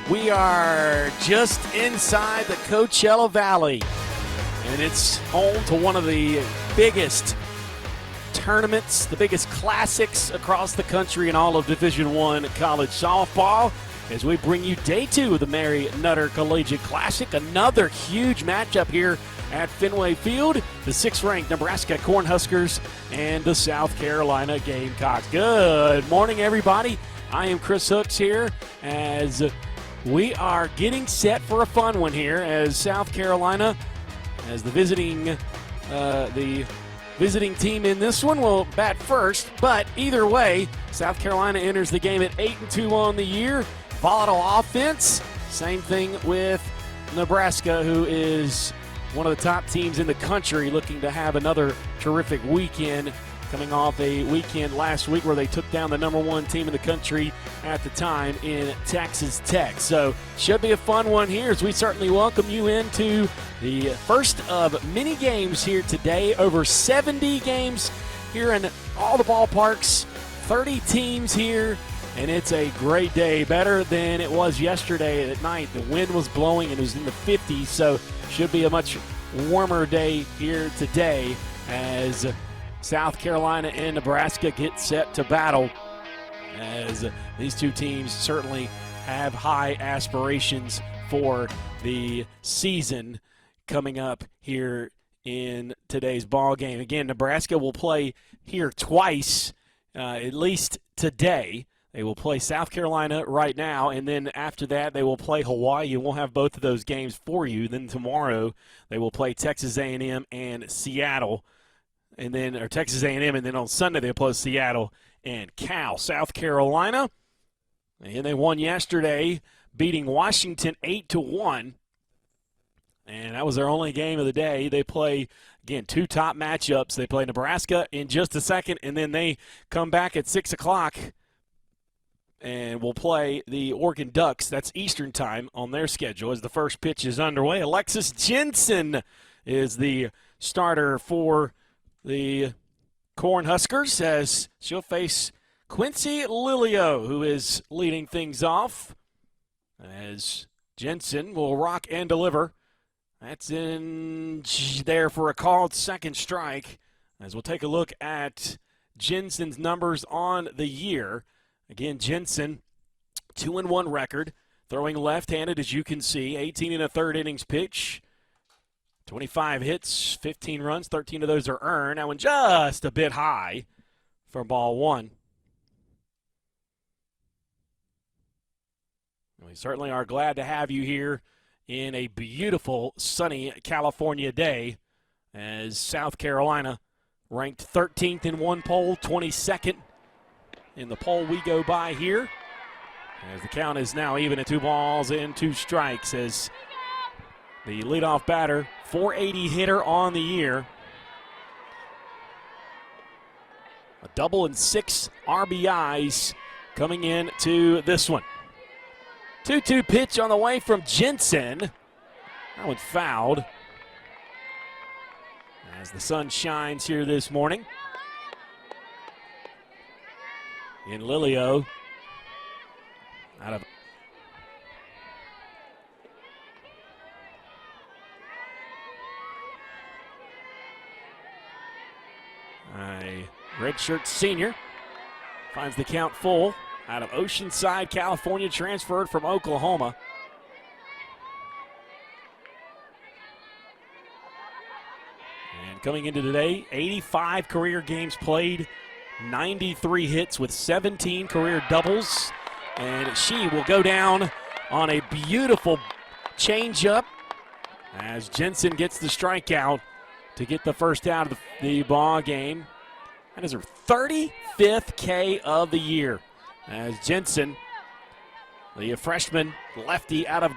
We are just inside the Coachella Valley, and it's home to one of the biggest tournaments, the biggest classics across the country in all of Division I college softball, as we bring you day 2 of the Mary Nutter Collegiate Classic. Another huge matchup here at Fenway Field, the 6th-ranked Nebraska Cornhuskers and the South Carolina Gamecocks. Good morning, everybody. I am Chris Hooks here as we are getting set for a fun one here, as South Carolina, as the visiting team in this one, will bat first. But either way, South Carolina enters the game at 8-2 on the year. Volatile offense. Same thing with Nebraska, who is one of the top teams in the country, looking to have another terrific weekend, coming off a weekend last week where they took down the #1 team in the country at the time in Texas Tech. So should be a fun one here, as we certainly welcome you into the first of many games here today. Over 70 games here in all the ballparks, 30 teams here, and it's a great day, better than it was yesterday at night. The wind was blowing and it was in the 50s, so should be a much warmer day here today as South Carolina and Nebraska get set to battle, as these two teams certainly have high aspirations for the season coming up here in today's ball game. Again, Nebraska will play here twice, at least today. They will play South Carolina right now, and then after that they will play Hawaii. We'll have both of those games for you. Then tomorrow they will play Texas A&M and Seattle, and then Texas A&M, and then on Sunday they'll play Seattle and Cal. South Carolina, and they won yesterday, beating Washington 8-1, and that was their only game of the day. They play, again, 2 top matchups. They play Nebraska in just a second, and then they come back at 6 o'clock and will play the Oregon Ducks. That's Eastern time on their schedule as the first pitch is underway. Alexis Jensen is the starter for the Cornhuskers, as she'll face Quincy Lilio, who is leading things off, as Jensen will rock and deliver. That's in there for a called second strike, as we'll take a look at Jensen's numbers on the year. Again, Jensen, 2-1 record, throwing left-handed, as you can see, 18 1/3 innings pitch, 25 hits, 15 runs, 13 of those are earned. That one just a bit high for ball 1. We certainly are glad to have you here in a beautiful, sunny California day, as South Carolina ranked 13th in one poll, 22nd in the poll we go by here, as the count is now even at 2 balls and 2 strikes, as the leadoff batter, 480 hitter on the year, a double and 6 RBIs coming in to this one. 2-2 pitch on the way from Jensen. That one fouled, as the sun shines here this morning. In Lilio, out of a redshirt senior, finds the count full, out of Oceanside, California, transferred from Oklahoma. And coming into today, 85 career games played, 93 hits with 17 career doubles, and she will go down on a beautiful changeup as Jensen gets the strikeout to get the first out of the ball game. That is her 35th K of the year, as Jensen, the freshman lefty out of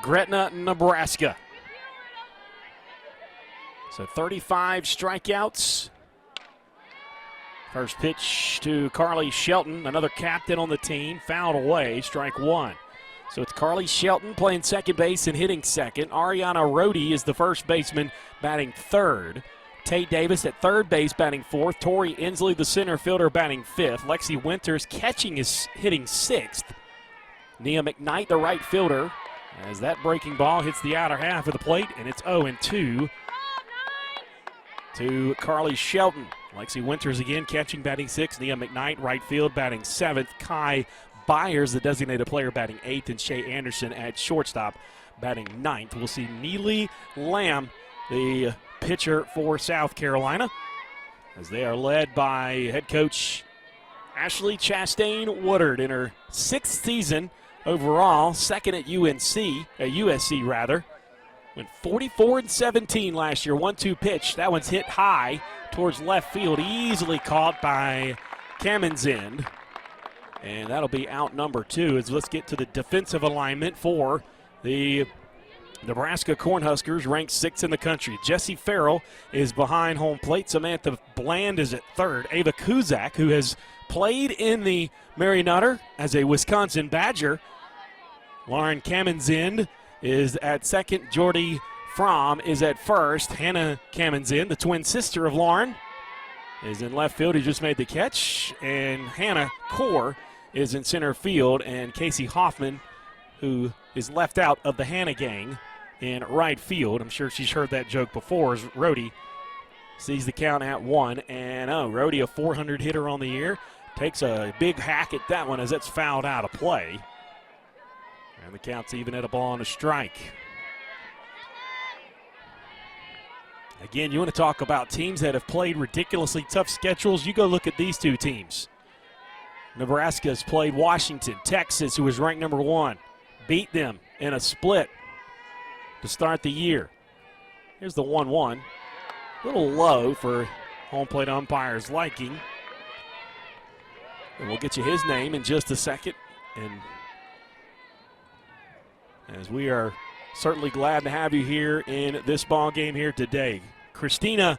Gretna, Nebraska. So 35 strikeouts. First pitch to Carly Shelton, another captain on the team, fouled away, strike 1. So it's Carly Shelton playing second base and hitting second. Ariana Rohde is the first baseman, batting third. Tate Davis at third base, batting fourth. Tori Inslee, the center fielder, batting fifth. Lexi Winters catching is hitting sixth. Nia McKnight, the right fielder, as that breaking ball hits the outer half of the plate, and it's 0-2 to Carly Shelton. Lexi Winters again catching, batting 6th. Nia McKnight, right field, batting 7th. Kai Byers, the designated player, batting 8th. And Shay Anderson at shortstop, batting 9th. We'll see Neely Lamb, the pitcher for South Carolina, as they are led by head coach Ashley Chastain Woodard in her 6th season overall, 2nd at USC rather. Went 44-17 last year. 1-2 pitch. That one's hit high towards left field, easily caught by Kamenzend. And that'll be out number 2. As let's get to the defensive alignment for the Nebraska Cornhuskers, ranked 6th in the country. Jessie Farrell is behind home plate. Samantha Bland is at 3rd. Ava Kuzak, who has played in the Mary Nutter as a Wisconsin Badger. Lauren Kamenzend is at 2nd. Jordy Fromm is at 1st. Hannah Kamenzend, the twin sister of Lauren, is in left field. He just made the catch. And Hannah Core is in center field. And Casey Hoffman, who is left out of the Hannah gang, in right field. I'm sure she's heard that joke before, as Rhodey sees the count at 1. And Rhodey, a 400 hitter on the year, takes a big hack at that one as it's fouled out of play. And the count's even at a ball and a strike. Again, you want to talk about teams that have played ridiculously tough schedules. You go look at these two teams. Nebraska's played Washington. Texas, who was ranked number 1, beat them in a split to start the year. Here's the 1-1. A little low for home plate umpire's liking. And we'll get you his name in just a second. And as we are certainly glad to have you here in this ball game here today. Christina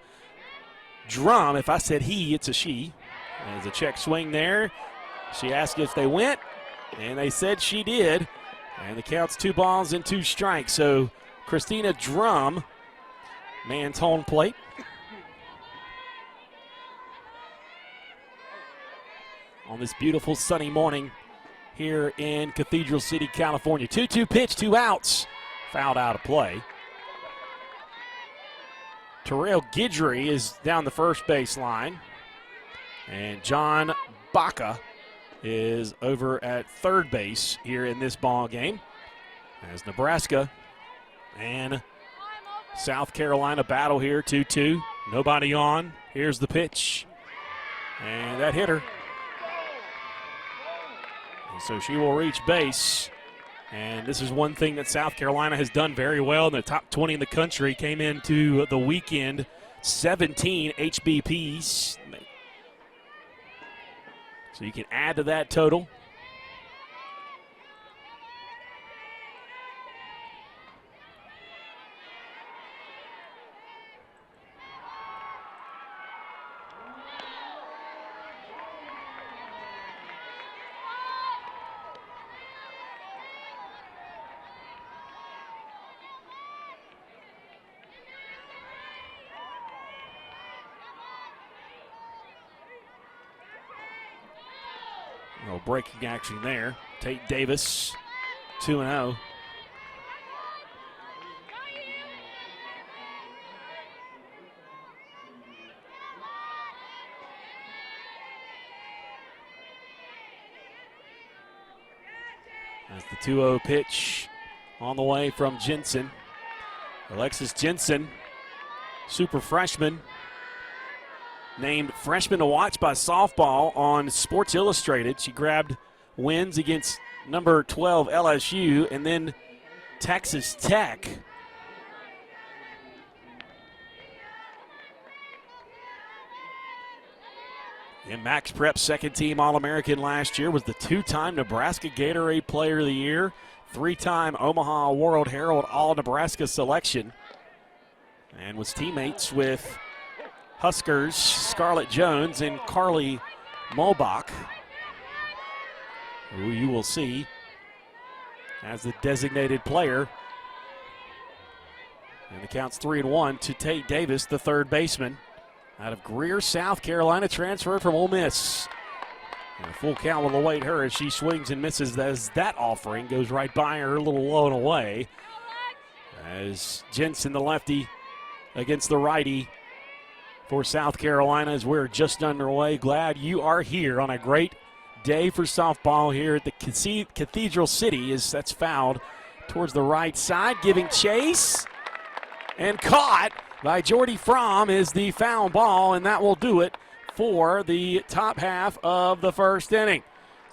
Drum, if I said he, it's a she. There's a check swing there. She asked if they went, and they said she did. And the count's 2 balls and 2 strikes. So Christina Drum mans home plate. On this beautiful sunny morning here in Cathedral City, California. 2-2 pitch, 2 outs. Fouled out of play. Terrell Guidry is down the first base line. And John Baca is over at third base here in this ball game. As Nebraska and South Carolina battle here, 2-2. Nobody on. Here's the pitch. And that hit her. And so she will reach base. And this is one thing that South Carolina has done very well in the top 20 in the country. Came into the weekend 17 HBPs. So you can add to that total. No breaking action there. Tate Davis, 2-0. That's the 2-0 pitch on the way from Jensen. Alexis Jensen, super freshman, named Freshman to Watch by Softball on Sports Illustrated. She grabbed wins against number 12 LSU and then Texas Tech. And Max Prep, second team All-American last year, was the 2-time Nebraska Gatorade Player of the Year, 3-time Omaha World Herald All-Nebraska selection, and was teammates with Huskers Scarlett Jones and Carly Mulbach, who you will see as the designated player. And the count's 3-1 to Tate Davis, the third baseman out of Greer, South Carolina, transferred from Ole Miss. And a full count will await her as she swings and misses as that offering goes right by her, a little low and away. As Jensen, the lefty, against the righty for South Carolina as we're just underway. Glad you are here on a great day for softball here at the Cathedral City as that's fouled towards the right side, giving chase. And caught by Jordy Fromm is the foul ball, and that will do it for the top half of the first inning.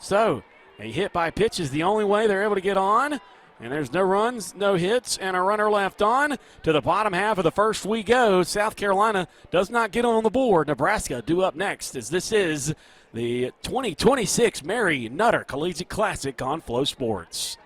So a hit by pitch is the only way they're able to get on. And there's no runs, no hits, and a runner left on. To the bottom half of the first we go. South Carolina does not get on the board. Nebraska due up next as this is the 2026 Mary Nutter Collegiate Classic on Flow Sports.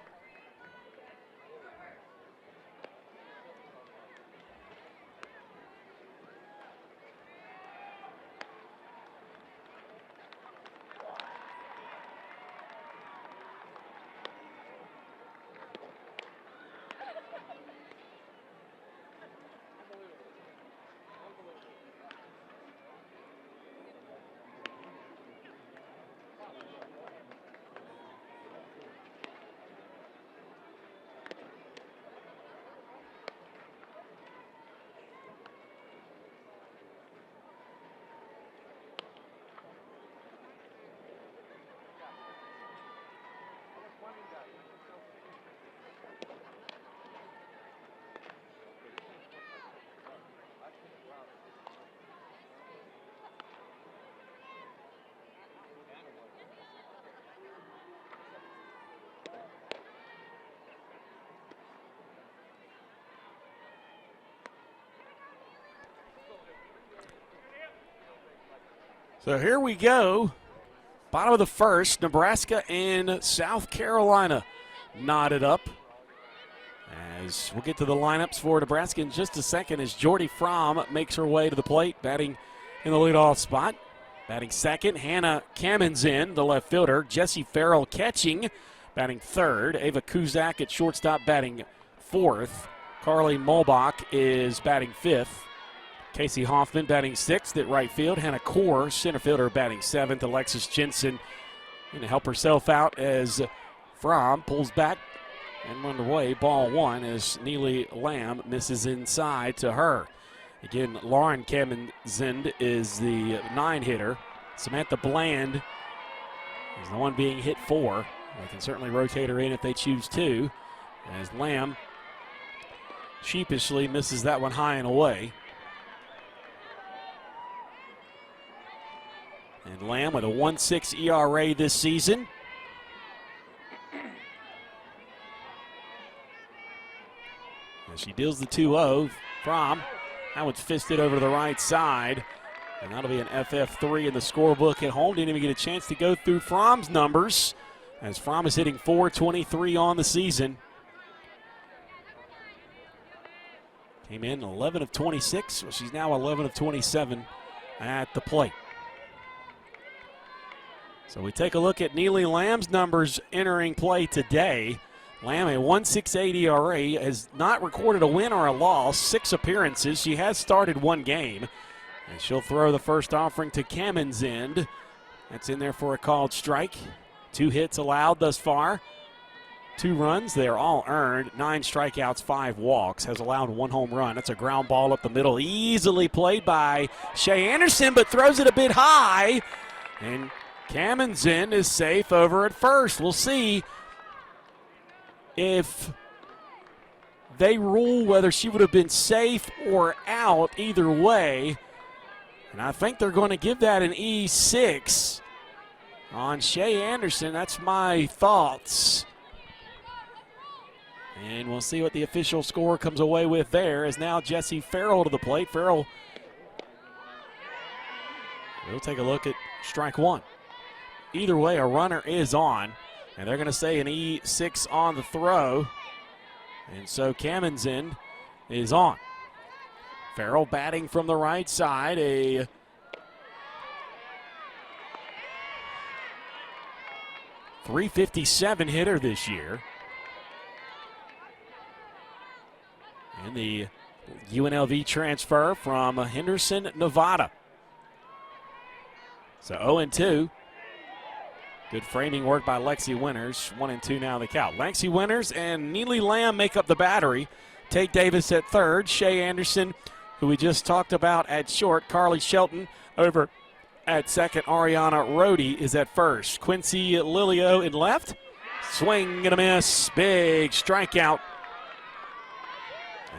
So here we go. Bottom of the first, Nebraska and South Carolina knotted up. As we'll get to the lineups for Nebraska in just a second as Jordy Fromm makes her way to the plate, batting in the leadoff spot. Batting second, Hannah Kamenzen, the left fielder. Jessie Farrell catching, batting third. Ava Kuzak at shortstop, batting fourth. Carly Mulbach is batting fifth. Casey Hoffman batting sixth at right field. Hannah Core, center fielder, batting seventh. Alexis Jensen going to help herself out as Fromm pulls back and underway. Ball one as Neely Lamb misses inside to her. Again, Lauren Kamenzind is the 9-hitter. Samantha Bland is the one being hit for. They can certainly rotate her in if they choose to, as Lamb sheepishly misses that one high and away. And Lamb with a 1.6 ERA this season. As she deals the 2-0, Fromm, that one's fisted over to the right side. And that'll be an FF3 in the scorebook at home. Didn't even get a chance to go through Fromm's numbers, as Fromm is hitting .423 on the season. Came in 11 of 26, so she's now 11 of 27 at the plate. So we take a look at Neely Lamb's numbers entering play today. Lamb, a 1.68 ERA, has not recorded a win or a loss, 6 appearances. She has started one game. And she'll throw the first offering to Kamenzind. That's in there for a called strike. 2 hits allowed thus far. 2 runs, they're all earned. 9 strikeouts, 5 walks. Has allowed 1 home run. That's a ground ball up the middle. Easily played by Shea Anderson, but throws it a bit high. And Kamenzind is safe over at first. We'll see if they rule whether she would have been safe or out either way. And I think they're going to give that an E6 on Shea Anderson. That's my thoughts. And we'll see what the official score comes away with there, as now Jessie Farrell to the plate. Farrell, we'll take a look at strike one. Either way, a runner is on, and they're going to say an E6 on the throw. And so Kamenzind is on. Farrell batting from the right side, a .357 hitter this year. And the UNLV transfer from Henderson, Nevada. So 0-2. Good framing work by Lexi Winters. 1-2 now the count. Lexi Winters and Neely Lamb make up the battery. Tate Davis at third. Shea Anderson, who we just talked about, at short. Carly Shelton over at second. Ariana Rohde is at first. Quincy Lilio in left. Swing and a miss. Big strikeout.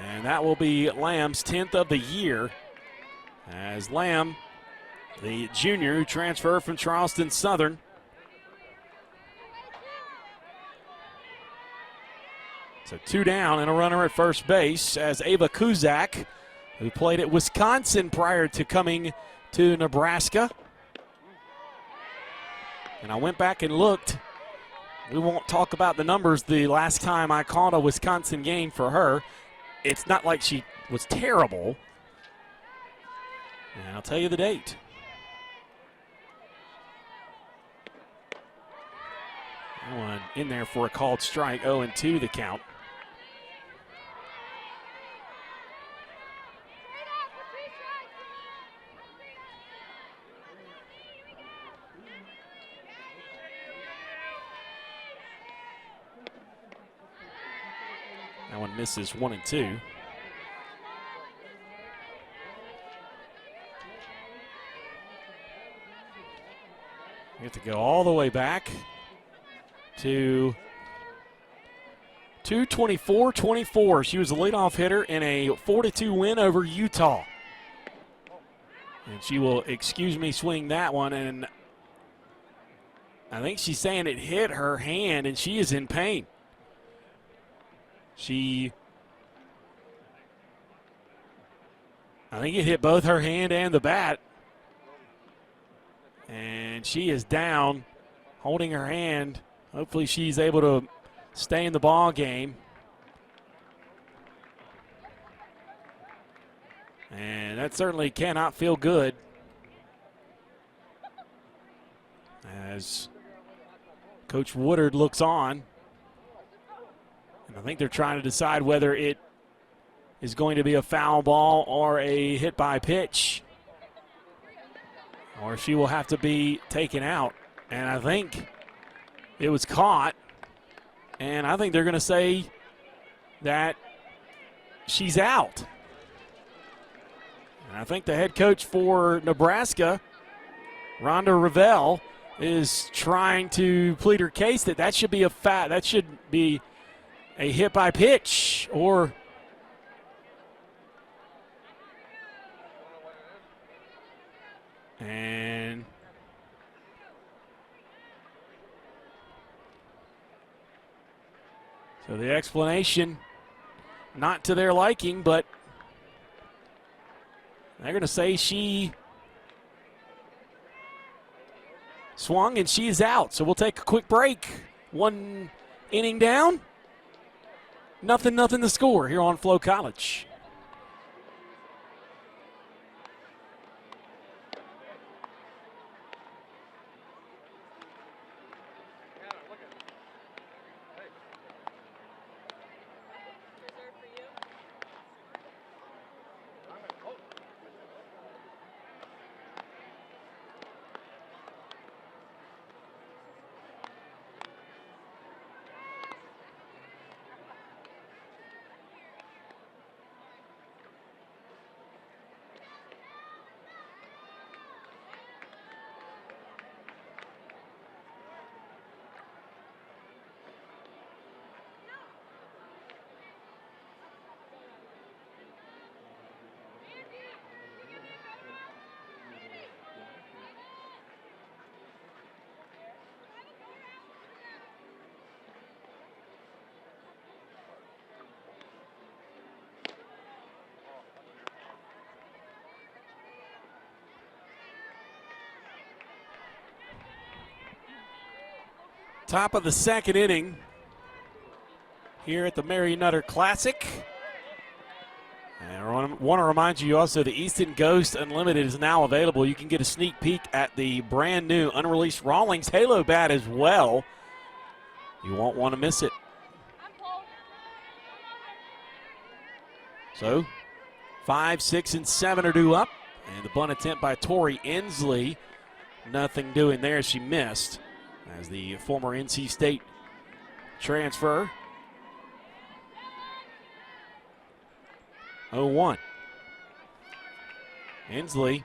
And that will be Lamb's 10th of the year, as Lamb, the junior who transferred from Charleston Southern, so 2 down and a runner at first base, as Ava Kuzak, who played at Wisconsin prior to coming to Nebraska. And I went back and looked. We won't talk about the numbers the last time I called a Wisconsin game for her. It's not like she was terrible. And I'll tell you the date. One in there for a called strike. 0-2 the count. That one misses. 1-2. We have to go all the way back to 2/24/24. She was a leadoff hitter in a 4-2 win over Utah. And she will, excuse me, swing that one. And I think she's saying it hit her hand, and she is in pain. I think it hit both her hand and the bat. And she is down, holding her hand. Hopefully she's able to stay in the ball game. And that certainly cannot feel good, as Coach Woodard looks on. And I think they're trying to decide whether it is going to be a foul ball or a hit by pitch, or she will have to be taken out. And I think it was caught, and I think they're going to say that she's out. And I think the head coach for Nebraska, Rhonda Ravel, is trying to plead her case that should be that should be a hit by pitch, or and so the explanation, not to their liking, but they're going to say she swung and she's out. So we'll take a quick break. 1 inning down. Nothing to score here on Flo College. Top of the second inning here at the Mary Nutter Classic. And I want to remind you also, the Easton Ghost Unlimited is now available. You can get a sneak peek at the brand new unreleased Rawlings Halo bat as well. You won't want to miss it. So 5, 6, and 7 are due up. And the bunt attempt by Tori Inslee. Nothing doing there. She missed. as the former NC State transfer. 0-1. Inslee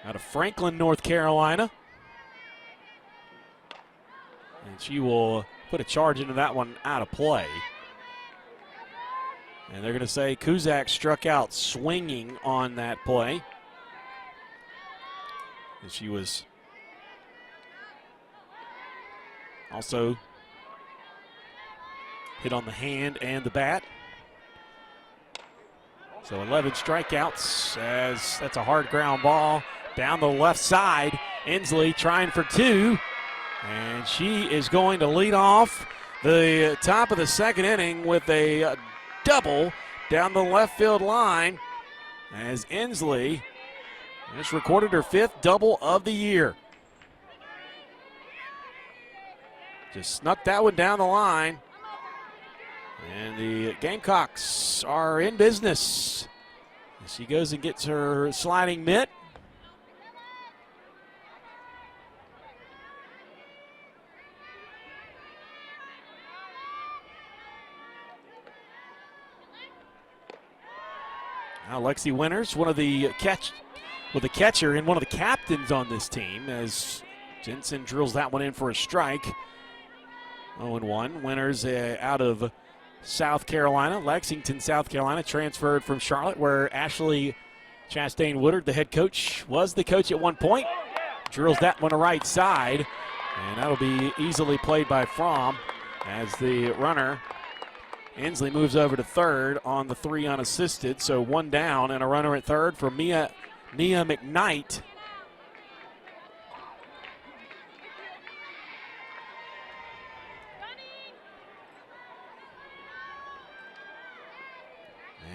out of Franklin, North Carolina. And she will put a charge into that one out of play. And they're going to say Kuzak struck out swinging on that play. And she was also hit on the hand and the bat. So 11 strikeouts as that's a hard ground ball down the left side. Inslee trying for two. And she is going to lead off the top of the second inning with a double down the left field line as Inslee just recorded her 5th double of the year. Just snuck that one down the line. And the Gamecocks are in business. She goes and gets her sliding mitt. Now Lexi Winters, one of the catcher and one of the captains on this team, as Jensen drills that one in for a strike. 0-1. Winters out of South Carolina, Lexington, South Carolina, transferred from Charlotte, where Ashley Chastain Woodard, the head coach, was the coach at one point. Drills that one to right side, and that'll be easily played by Fromm as the runner. Inslee moves over to third on the 3 unassisted, so 1 down and a runner at third for Nia McKnight.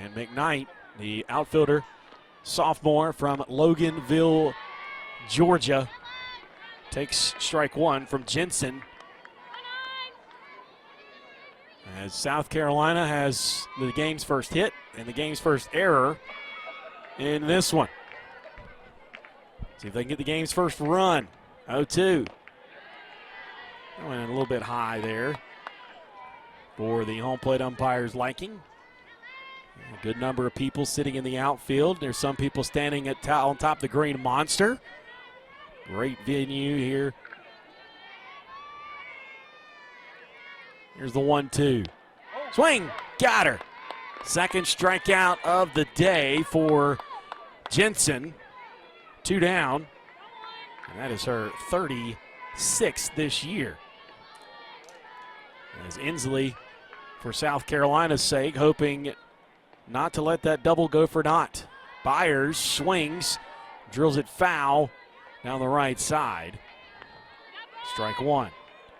And McKnight, the outfielder, sophomore from Loganville, Georgia, takes strike 1 from Jensen. As South Carolina has the game's first hit and the game's first error in this one. See if they can get the game's first run. 0-2. That went a little bit high there for the home plate umpire's liking. A good number of people sitting in the outfield. There's some people standing on top of the Green Monster. Great venue here. Here's the 1-2. Swing, got her. Second strikeout of the day for Jensen. 2 down. And that is her 36th this year. As Inslee, for South Carolina's sake, hoping not to let that double go for naught. Byers swings, drills it foul down the right side. Strike 1.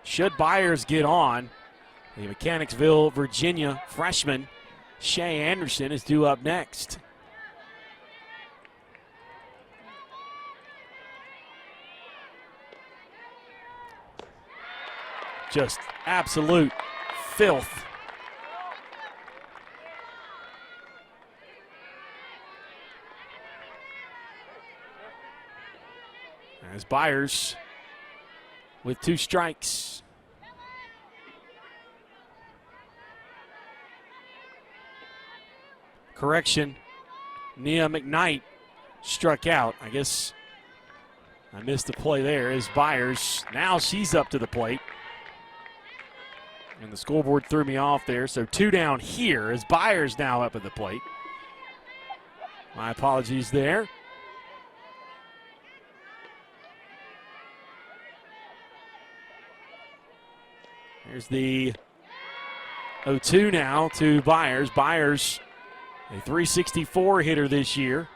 Should Byers get on, the Mechanicsville, Virginia freshman Shay Anderson is due up next. Just absolute filth. As Byers with 2 strikes. Correction, Nia McKnight struck out. I guess I missed the play there as Byers, now she's up to the plate. And the scoreboard threw me off there, so 2 down here as Byers now up at the plate. My apologies there. Here's the 0-2 now to Byers. Byers, a .364 hitter this year.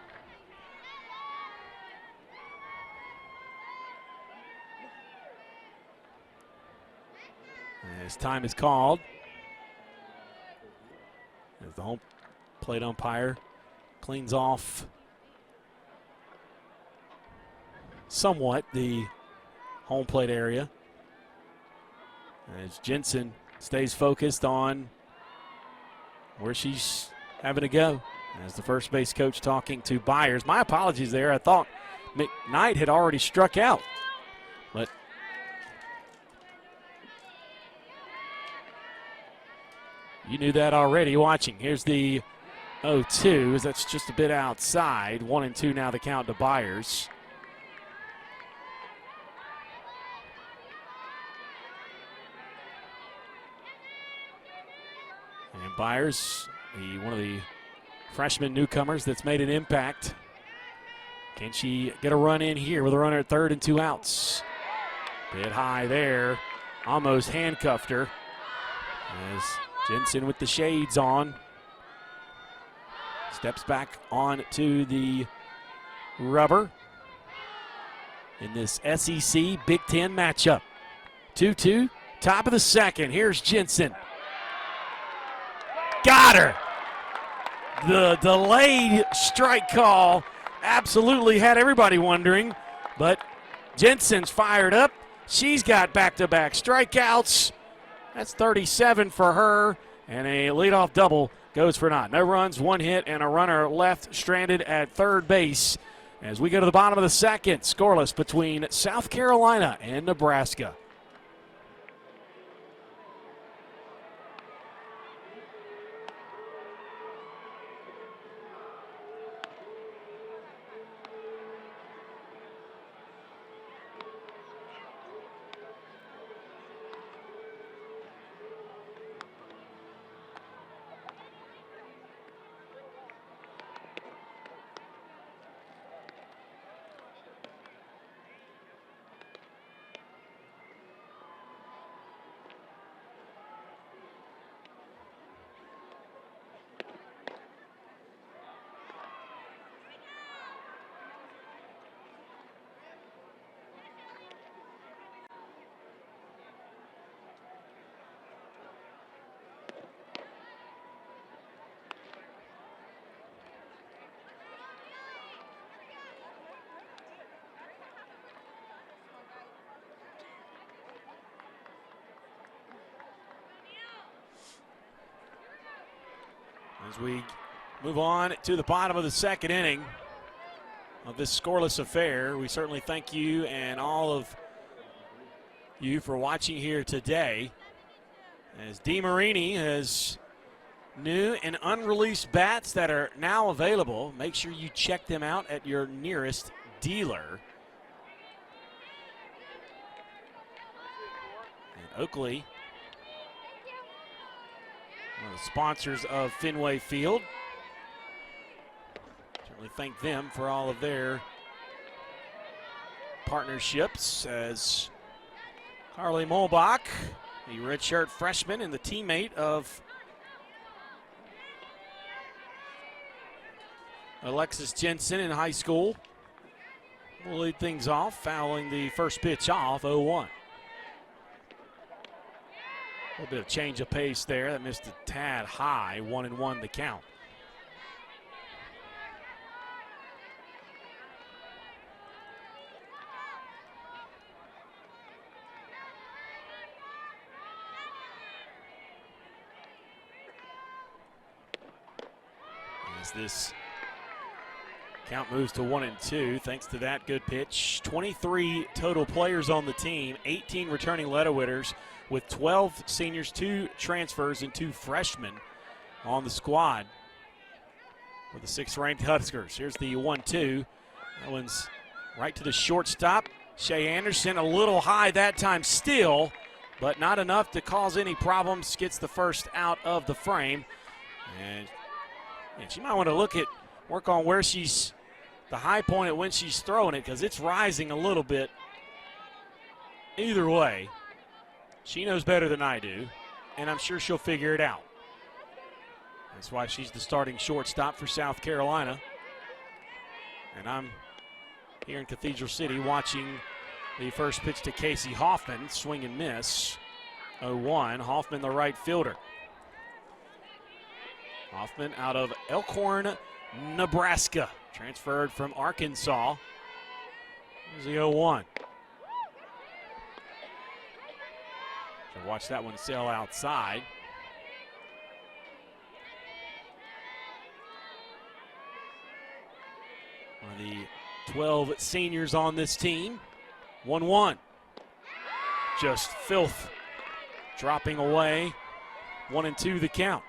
As time is called, as the home plate umpire cleans off somewhat the home plate area, as Jensen stays focused on where she's having to go. As the first base coach talking to Byers. My apologies there. I thought McKnight had already struck out. But You knew that already watching. Here's the 0-2. That's just a bit outside. 1-2 now the count to Byers. And Byers, one of the freshman newcomers that's made an impact. Can she get a run in here with a runner at third and 2 outs? Bit high there. Almost handcuffed her. As Jensen with the shades on. Steps back on to the rubber in this SEC Big Ten matchup. 2-2, top of the second. Here's Jensen. Got her. The delayed strike call absolutely had everybody wondering, but Jensen's fired up. She's got back-to-back strikeouts. That's 37 for her, and a leadoff double goes for naught. No runs, 1 hit, and a runner left stranded at third base. As we go to the bottom of the second, scoreless between South Carolina and Nebraska. As we move on to the bottom of the second inning of this scoreless affair, we certainly thank you and all of you for watching here today. As DeMarini has new and unreleased bats that are now available. Make sure you check them out at your nearest dealer. And Oakley, one of the sponsors of Fenway Field. Certainly thank them for all of their partnerships, as Carly Molbach, the redshirt freshman and the teammate of Alexis Jensen in high school, will lead things off, fouling the first pitch off, 0-1. A little bit of change of pace there. That missed a tad high. 1-1 the count. As this count moves to 1-2, thanks to that good pitch. 23 total players on the team, 18 returning letter winners, with 12 seniors, 2 transfers, and 2 freshmen on the squad for the 6th-ranked Huskers. Here's the 1-2. That one's right to the shortstop. Shea Anderson a little high that time still, but not enough to cause any problems. Gets the first out of the frame. And she might want to work on where she's, the high point at when she's throwing it, because it's rising a little bit. Either way, she knows better than I do, and I'm sure she'll figure it out. That's why she's the starting shortstop for South Carolina. And I'm here in Cathedral City watching the first pitch to Casey Hoffman, swing and miss, 0-1. Hoffman, the right fielder. Hoffman out of Elkhorn, Nebraska, transferred from Arkansas. Here's the 0-1. So watch that one sail outside. One of the 12 seniors on this team. 1-1. Just filth dropping away 1-2 the count.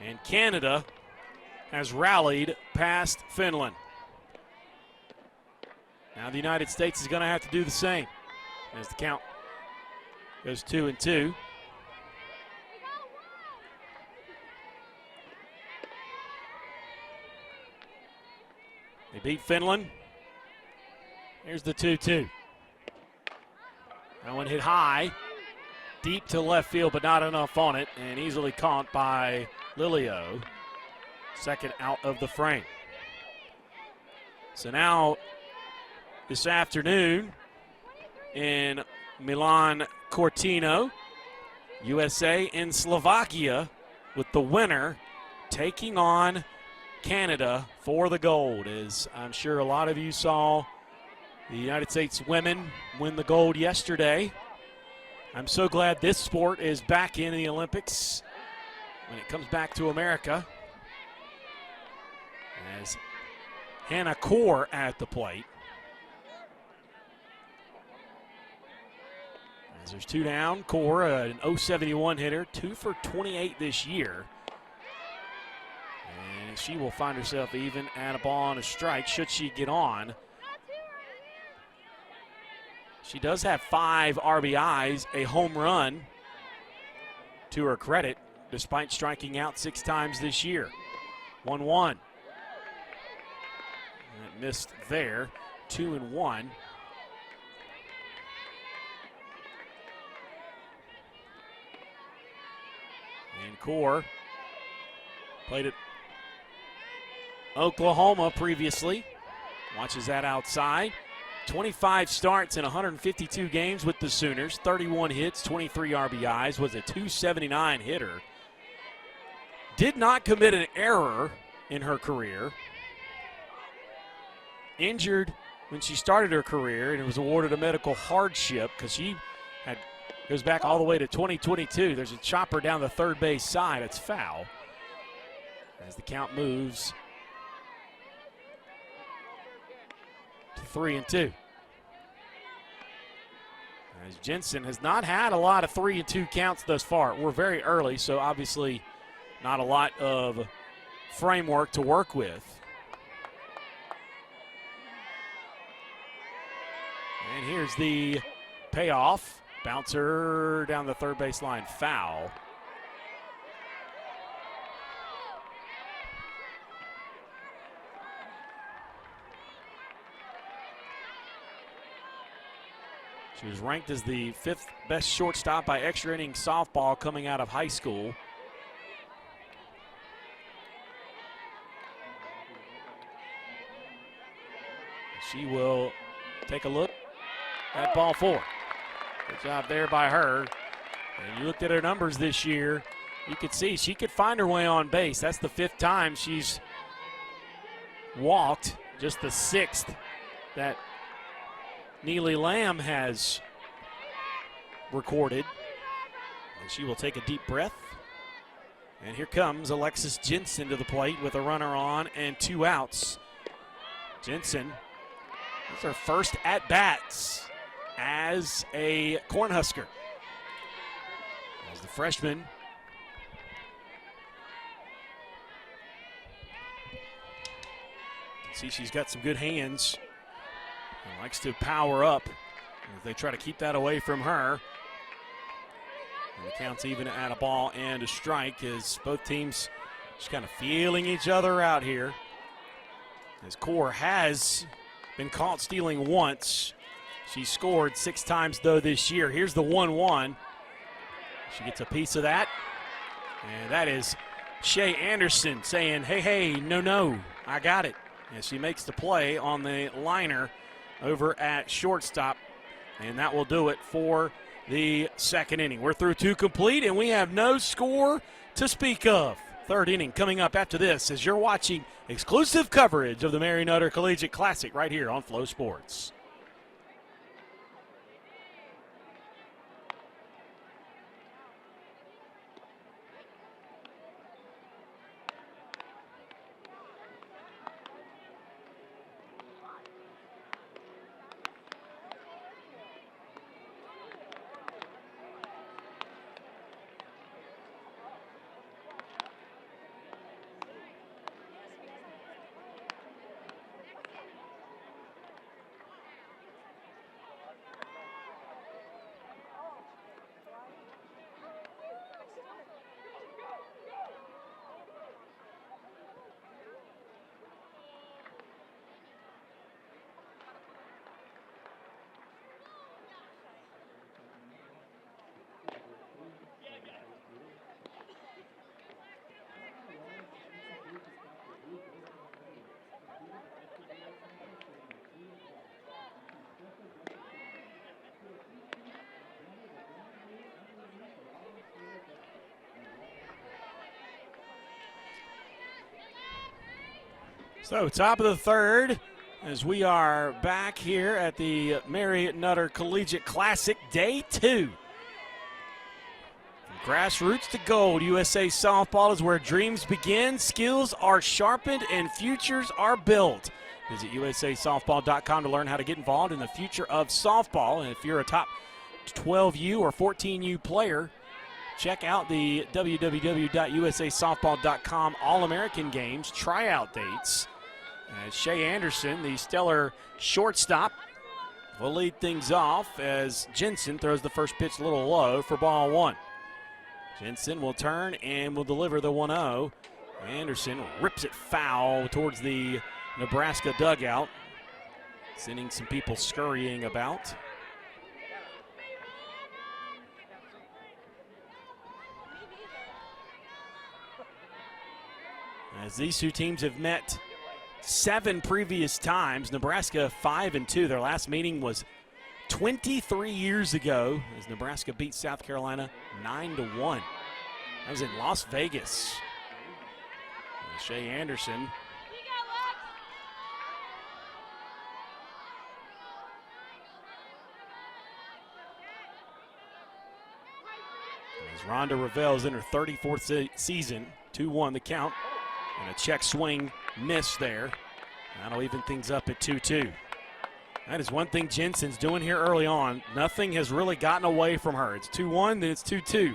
And Canada has rallied past Finland. Now the United States is going to have to do the same as the count goes 2-2. They beat Finland. Here's the 2-2. That one hit high, deep to left field, but not enough on it, and easily caught by Lilio. Second out of the frame. So now, this afternoon in Milan Cortino, USA and Slovakia, with the winner taking on Canada for the gold. As I'm sure a lot of you saw the United States women win the gold yesterday. I'm so glad this sport is back in the Olympics when it comes back to America. As Hannah Kaur at the plate. As there's 2 down, Kaur, an .071 hitter, 2 for 28 this year. And she will find herself even at a ball on a strike should she get on. She does have 5 RBIs, a home run to her credit, despite striking out 6 times this year. 1-1. That missed there. 2-1. And Kaur played at Oklahoma previously. Watches that outside. 25 starts in 152 games with the Sooners. 31 hits, 23 RBIs. Was a .279 hitter. Did not commit an error in her career. Injured when she started her career and was awarded a medical hardship because she goes back all the way to 2022. There's a chopper down the third base side. It's foul as the count moves to 3-2. As Jensen has not had a lot of 3-2 counts thus far. We're very early, so obviously not a lot of framework to work with. And here's the payoff. Bouncer down the third base line, foul. She was ranked as the 5th best shortstop by extra inning softball coming out of high school. She will take a look at ball 4. Good job there by her. And you looked at her numbers this year, you could see she could find her way on base. That's the 5th time she's walked, just the 6th that Neely Lamb has recorded. And she will take a deep breath. And here comes Alexis Jensen to the plate with a runner on and 2 outs. Jensen, that's her first at-bats as a Cornhusker. As the freshman see she's got some good hands and likes to power up as they try to keep that away from her. And the count's even at a ball and a strike as both teams just kind of feeling each other out here. As Kaur has been caught stealing once. She scored 6 times, though, this year. Here's the 1-1. She gets a piece of that. And that is Shea Anderson saying, hey, no, I got it. And she makes the play on the liner over at shortstop. And that will do it for the 2nd inning. We're through 2 complete, and we have no score to speak of. 3rd inning coming up after this as you're watching exclusive coverage of the Mary Nutter Collegiate Classic right here on Flo Sports. So top of the third as we are back here at the Mary Nutter Collegiate Classic, Day 2. From grassroots to gold, USA Softball is where dreams begin, skills are sharpened, and futures are built. Visit usasoftball.com to learn how to get involved in the future of softball. And if you're a top 12U or 14U player, check out the www.usasoftball.com All-American Games tryout dates. As Shea Anderson, the stellar shortstop, will lead things off as Jensen throws the first pitch a little low for ball one. Jensen will turn and will deliver the 1-0. Anderson rips it foul towards the Nebraska dugout, sending some people scurrying about. As these two teams have met 7 previous times, Nebraska 5-2. Their last meeting was 23 years ago as Nebraska beat South Carolina 9-1. That was in Las Vegas. And Shea Anderson. As Rhonda Ravel is in her 34th season, 2-1 the count. And a check swing miss there. That'll even things up at 2-2. That is one thing Jensen's doing here early on. Nothing has really gotten away from her. It's 2-1, then it's 2-2.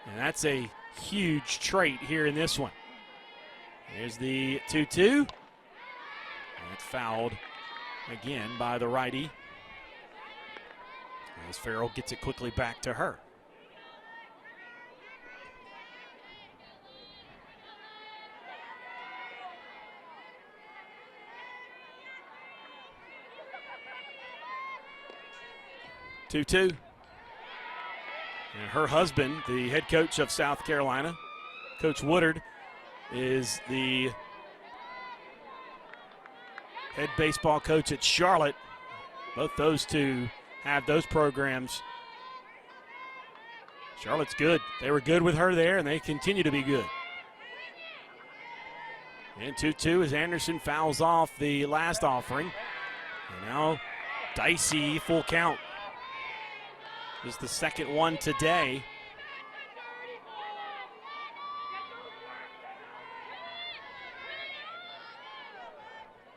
And that's a huge trait here in this one. Here's the 2-2. And it's fouled again by the righty. As Farrell gets it quickly back to her. Two. And her husband, the head coach of South Carolina, Coach Woodard, is the head baseball coach at Charlotte. Both those two have those programs. Charlotte's good. They were good with her there, and they continue to be good. And 2-2 as Anderson fouls off the last offering. And now Dicey full count. This is the second one today.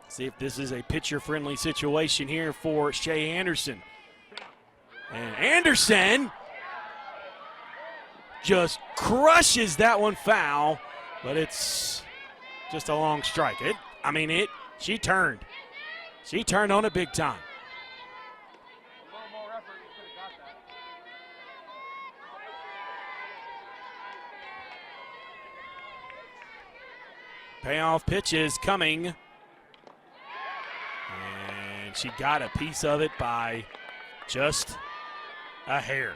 See if this is a pitcher-friendly situation here for Shea Anderson. And Anderson just crushes that one foul, but it's just a long strike. She turned. She turned on it big time. Payoff pitch is coming. And she got a piece of it by just a hair.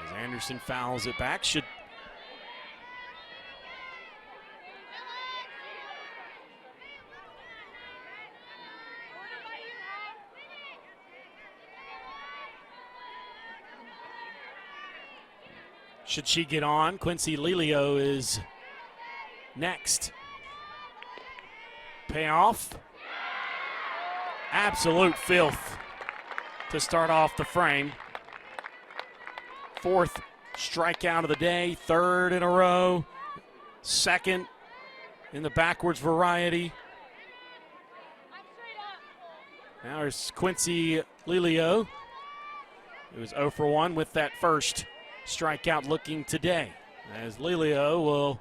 As Anderson fouls it back, Should she get on, Quincy Lelio is next. Payoff. Absolute filth to start off the frame. 4th strikeout of the day, 3rd in a row, 2nd in the backwards variety. Now there's Quincy Lelio, who was 0 for 1 with that first strikeout looking today. As Lelio will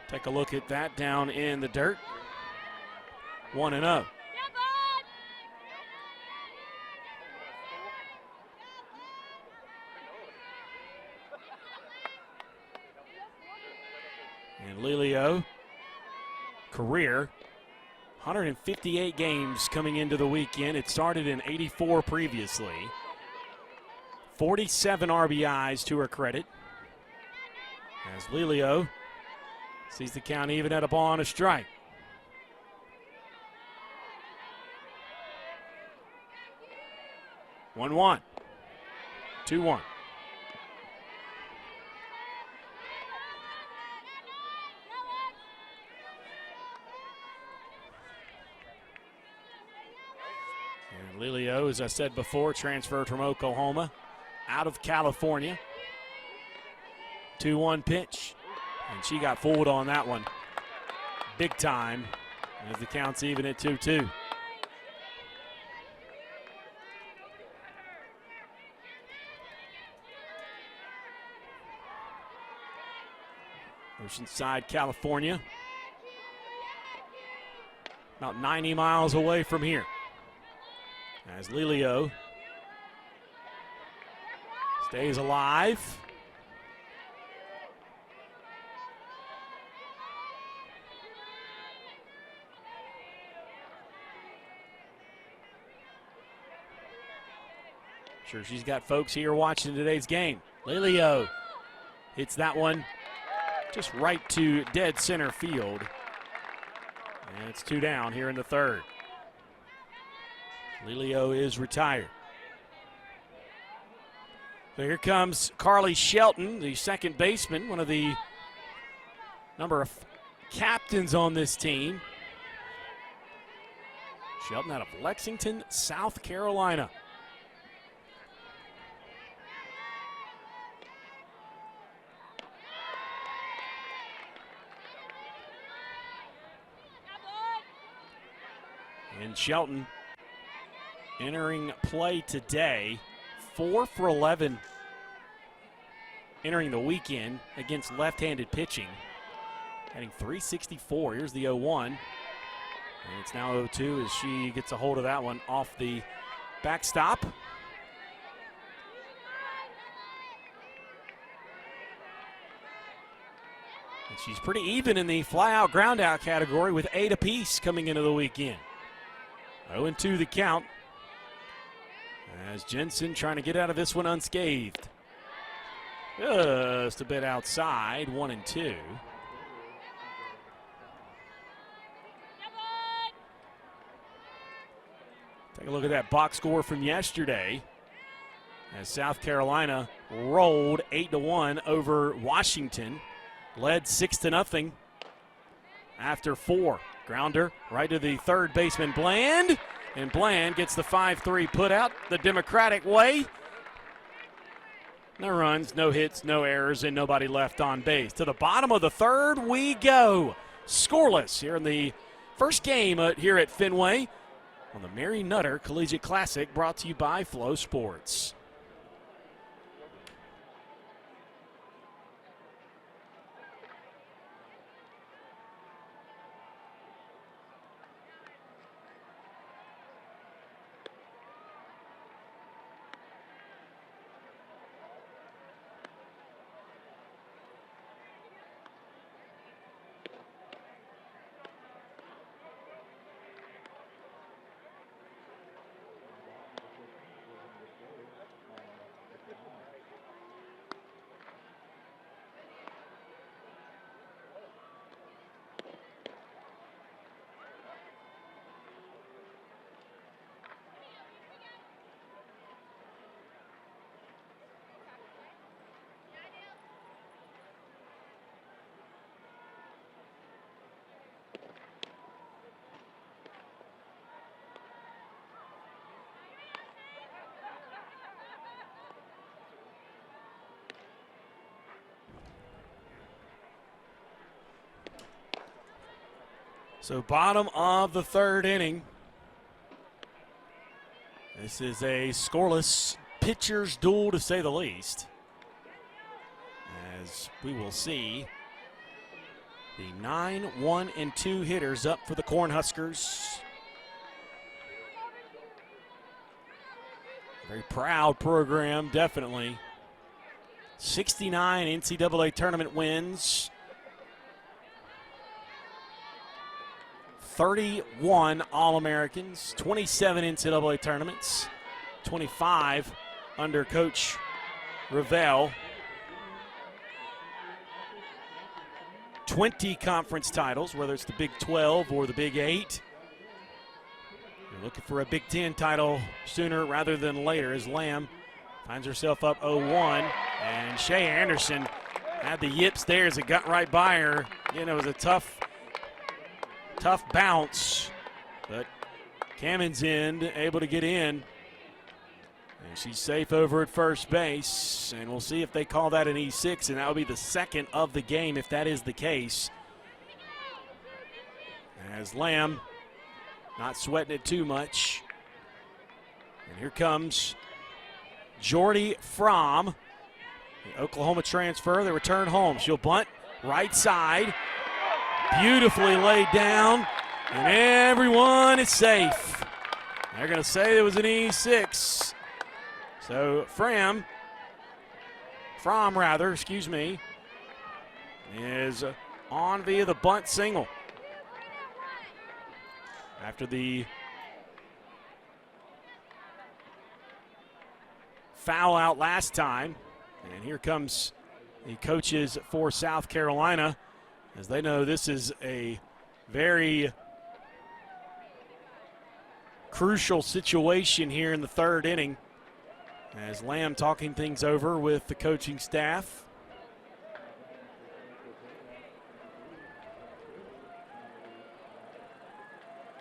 take a look at that down in the dirt. 1-0. And Lelio, career 158 games coming into the weekend. It started in 84 previously. 47 RBIs to her credit. As Lelio Sees the count even at a ball and a strike. One, 2-1. And Lilio, as I said before, transferred from Oklahoma out of California. 2-1 pitch, and she got fooled on that one big time as the count's even at 2-2. Oceanside, California, about 90 miles away from here. As Lilio stays alive. Sure, she's got folks here watching today's game. Lilio hits that one just right to dead center field. And it's 2 down here in the third. Lilio is retired. So here comes Carly Shelton, the second baseman, one of the number of captains on this team. Shelton out of Lexington, South Carolina. And Shelton entering play today, 4 for 11 entering the weekend against left-handed pitching. Hitting .364. Here's the 0-1. And it's now 0-2 as she gets a hold of that one off the backstop. And she's pretty even in the fly-out, ground-out category with 8 apiece coming into the weekend. 0-2 the count as Jensen trying to get out of this one unscathed. Just a bit outside, 1-2. Take a look at that box score from yesterday as South Carolina rolled 8-1 over Washington, led 6-0 after 4. Grounder right to the third baseman, Bland. And Bland gets the 5-3 put out the Democratic way. No runs, no hits, no errors, and nobody left on base. To the bottom of the third we go. Scoreless here in the first game here at Fenway on the Mary Nutter Collegiate Classic, brought to you by Flo Sports. So bottom of the third inning. This is a scoreless pitcher's duel, to say the least, as we will see the 9, 1, and 2 hitters up for the Cornhuskers. Very proud program, definitely. 69 NCAA tournament wins. 31 All-Americans, 27 NCAA tournaments, 25 under Coach Ravel, 20 conference titles, whether it's the Big 12 or the Big 8. You're looking for a Big 10 title sooner rather than later as Lamb finds herself up 0-1. And Shea Anderson had the yips there as it got right by her. You know, it was a tough bounce, but Camen's able to get in. And she's safe over at first base, and we'll see if they call that an E6, and that will be the second of the game if that is the case. As Lamb not sweating it too much. And here comes Jordy Fromm, the Oklahoma transfer, the return home. She'll bunt right side, beautifully laid down, and everyone is safe. They're going to say it was an E6. So Fromm, is on via the bunt single. After the foul out last time. And here comes the coaches for South Carolina, as they know this is a very crucial situation here in the third inning. As Lamb talking things over with the coaching staff.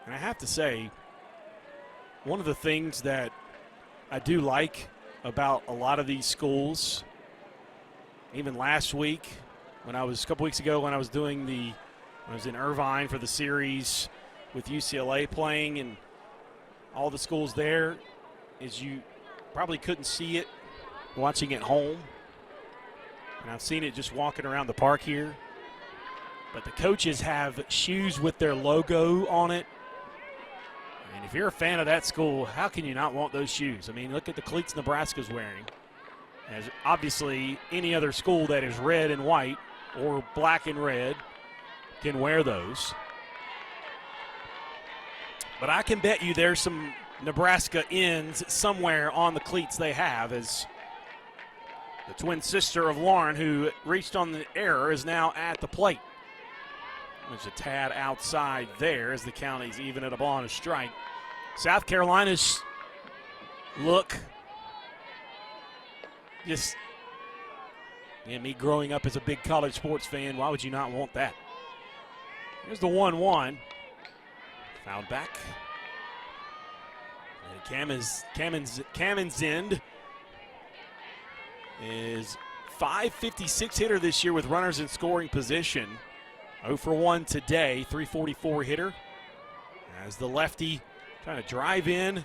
And I have to say, one of the things that I do like about a lot of these schools, even last week, a couple weeks ago when I was in Irvine for the series with UCLA playing and all the schools there, is you probably couldn't see it watching at home. And I've seen it just walking around the park here. But the coaches have shoes with their logo on it. And if you're a fan of that school, how can you not want those shoes? I mean, look at the cleats Nebraska's wearing. As obviously any other school that is red and white or black and red can wear those. But I can bet you there's some Nebraska ends somewhere on the cleats they have, as the twin sister of Lauren, who reached on the error, is now at the plate. There's a tad outside there as the count is even at a ball and a strike. South Carolina's look, just, me growing up as a big college sports fan, why would you not want that? Here's the 1-1. Fouled back. Camen's end is .556 hitter this year with runners in scoring position. 0 for 1 today, .344 hitter. As the lefty trying to drive in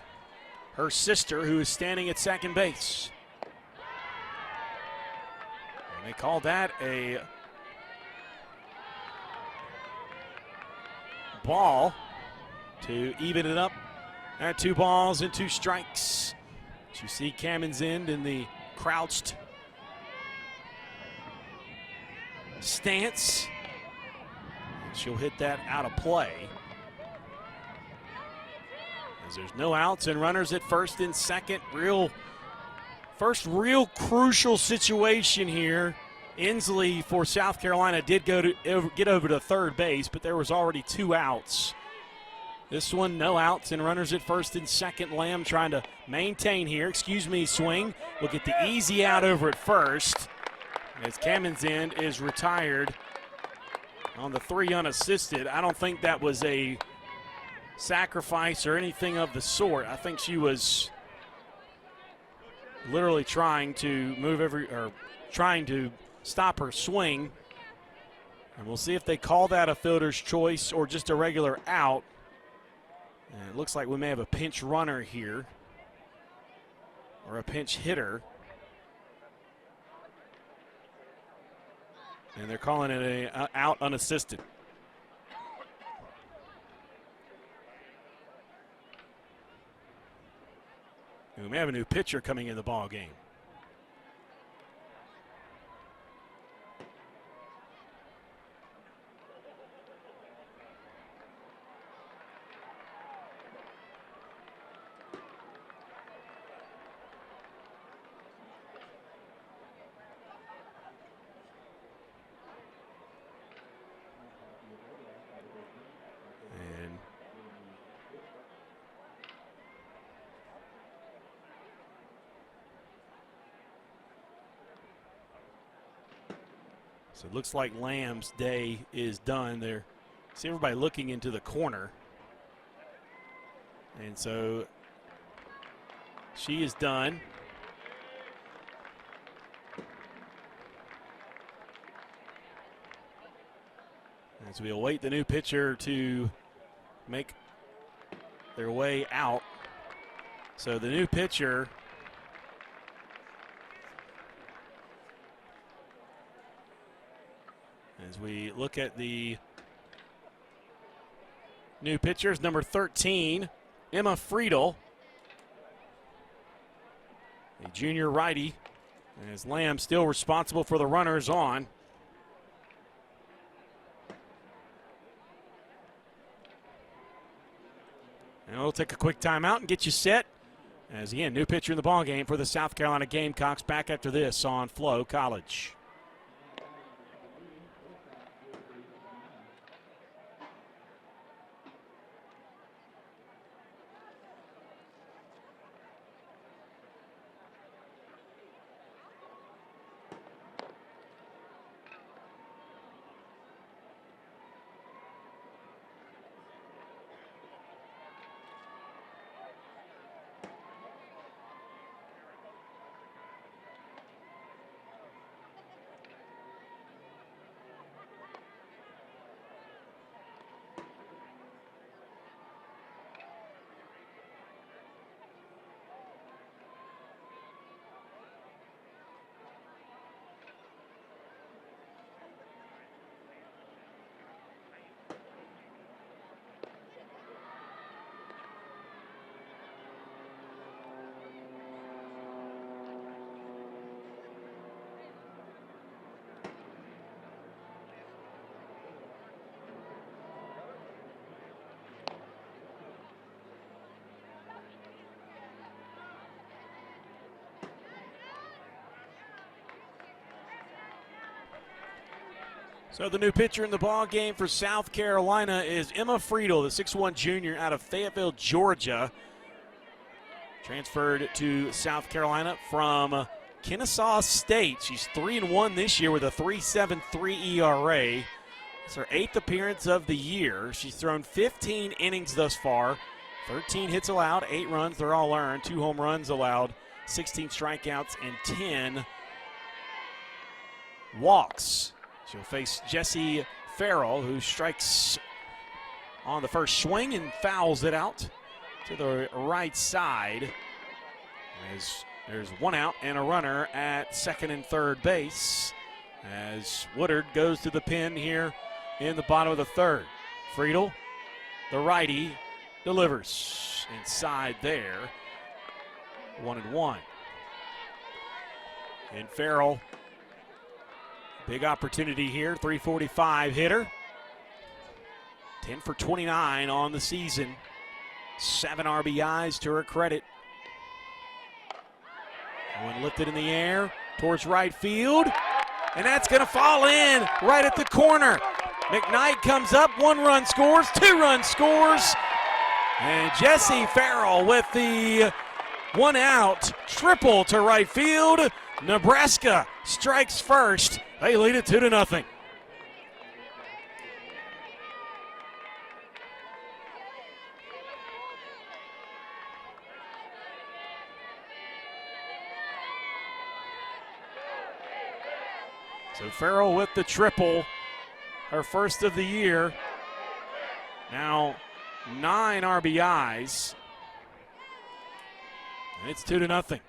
her sister, who is standing at second base. And they call that a ball to even it up at 2 balls and 2 strikes. But you see Camen's end in the crouched stance. And she'll hit that out of play. As there's no outs and runners at first and second. First real crucial situation here. Inslee for South Carolina did get over to third base, but there was already 2 outs. This one, no outs and runners at first and second. Lamb trying to maintain here. Swing. We'll get the easy out over at first, as Camen's end is retired on the 3 unassisted. I don't think that was a sacrifice or anything of the sort. I think she was literally trying to trying to stop her swing. And we'll see if they call that a fielder's choice or just a regular out. And it looks like we may have a pinch runner here, or a pinch hitter. And they're calling it a out unassisted. And we may have a new pitcher coming in the ball game. So it looks like Lamb's day is done there. See everybody looking into the corner. And so she is done. As we await the new pitcher to make their way out. So the new pitcher as we look at the new pitchers, number 13, Emma Friedel, a junior righty, as Lamb still responsible for the runners on. And we'll take a quick timeout and get you set. As again, new pitcher in the ball game for the South Carolina Gamecocks. Back after this on Flo College. So the new pitcher in the ball game for South Carolina is Emma Friedel, the 6'1 junior out of Fayetteville, Georgia. Transferred to South Carolina from Kennesaw State. She's 3-1 this year with a 3.73 ERA. It's her 8th appearance of the year. She's thrown 15 innings thus far, 13 hits allowed, 8 runs, they're all earned, 2 home runs allowed, 16 strikeouts, and 10 walks. She'll face Jessie Farrell, who strikes on the first swing and fouls it out to the right side. As there's 1 out and a runner at second and third base, as Woodard goes to the pen here in the bottom of the third. Friedel, the righty, delivers inside there. 1-1. And Farrell, big opportunity here, 345 hitter. 10 for 29 on the season. 7 RBIs to her credit. One lifted in the air towards right field. And that's going to fall in right at the corner. McKnight comes up, 1 run scores, 2 run scores. And Jessie Farrell with the 1 out triple to right field. Nebraska strikes first. They lead it 2-0. So Farrell with the triple, her first of the year. Now 9 RBIs. And it's 2-0.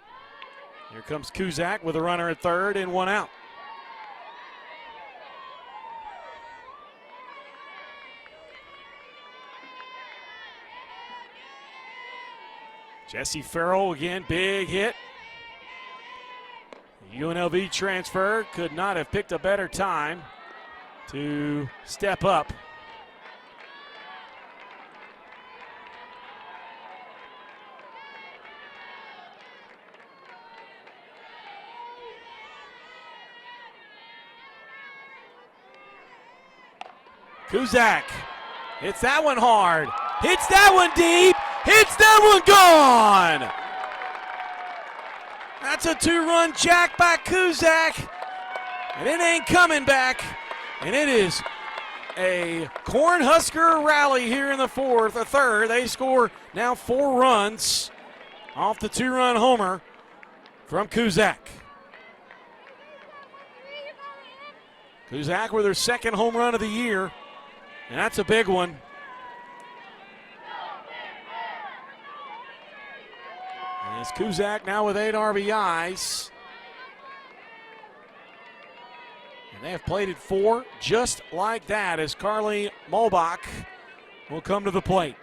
Here comes Kuzak with a runner at third and 1 out. Jessie Farrell again, big hit. UNLV transfer could not have picked a better time to step up. Kuzak hits that one hard, hits that one deep, hits that one gone. That's a 2-run jack by Kuzak. And it ain't coming back. And it is a Cornhusker rally here in the third. They score now 4 runs off the 2-run homer from Kuzak. Kuzak with her second home run of the year, and that's a big one. And it's Kuzak now with 8 RBIs. And they have plated 4 just like that as Carly Mulbach will come to the plate.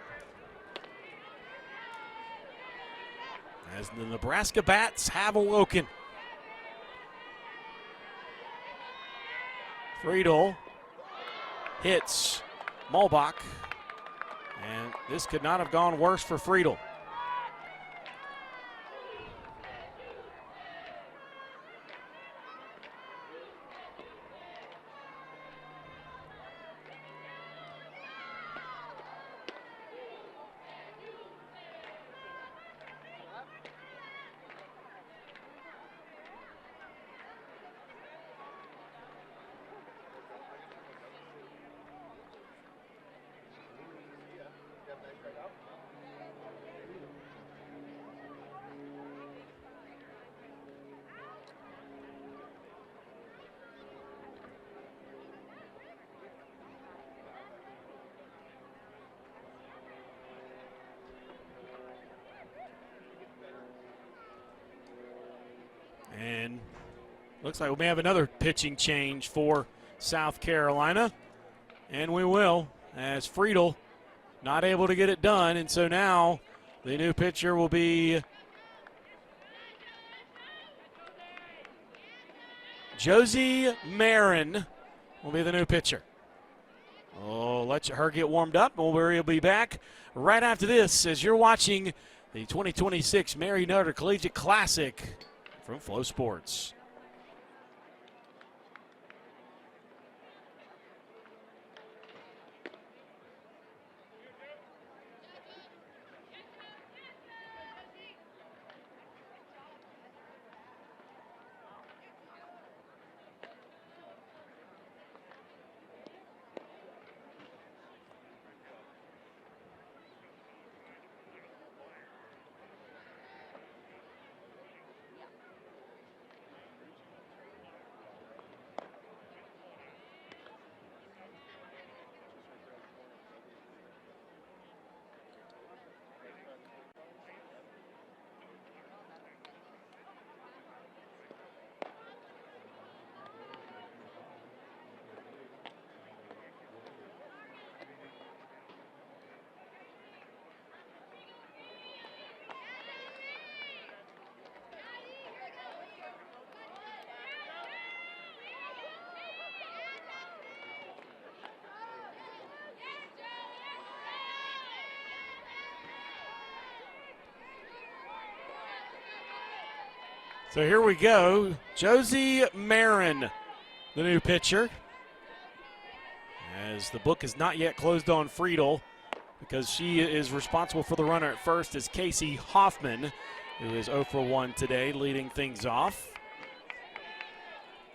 As the Nebraska bats have awoken. Friedel hits Mulbach, and this could not have gone worse for Friedel. And looks like we may have another pitching change for South Carolina. And we will, as Friedel not able to get it done. And so now the new pitcher will be Josie Marin will be the new pitcher. Oh, let her get warmed up, and we'll be back right after this as you're watching the 2026 Mary Nutter Collegiate Classic from Flow Sports. So here we go. Josie Marin, the new pitcher. As the book is not yet closed on Friedel because she is responsible for the runner at first is Casey Hoffman, who is 0 for 1 today, leading things off.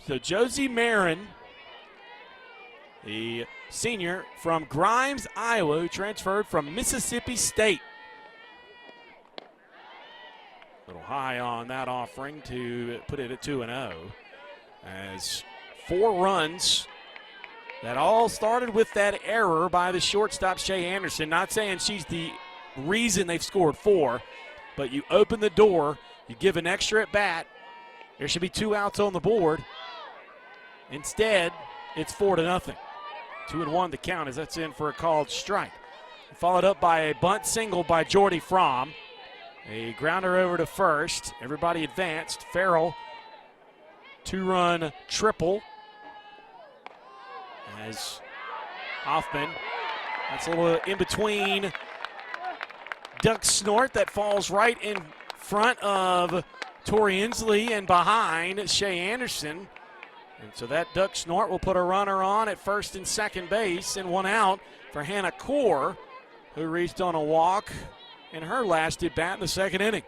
So Josie Marin, the senior from Grimes, Iowa, who transferred from Mississippi State. A little high on that offering to put it at 2-0. As 4 runs that all started with that error by the shortstop, Shay Anderson. Not saying she's the reason they've scored 4, but you open the door, you give an extra at bat. There should be 2 outs on the board. Instead, it's 4-0. 2-1 to count as that's in for a called strike. Followed up by a bunt single by Jordy Fromm. A grounder over to first. Everybody advanced. Farrell, 2-run triple. As Hoffman, that's a little in between duck snort that falls right in front of Tori Inslee and behind Shay Anderson. And so that duck snort will put a runner on at first and second base, and 1 out for Hannah Core, who reached on a walk in her last at bat in the second inning.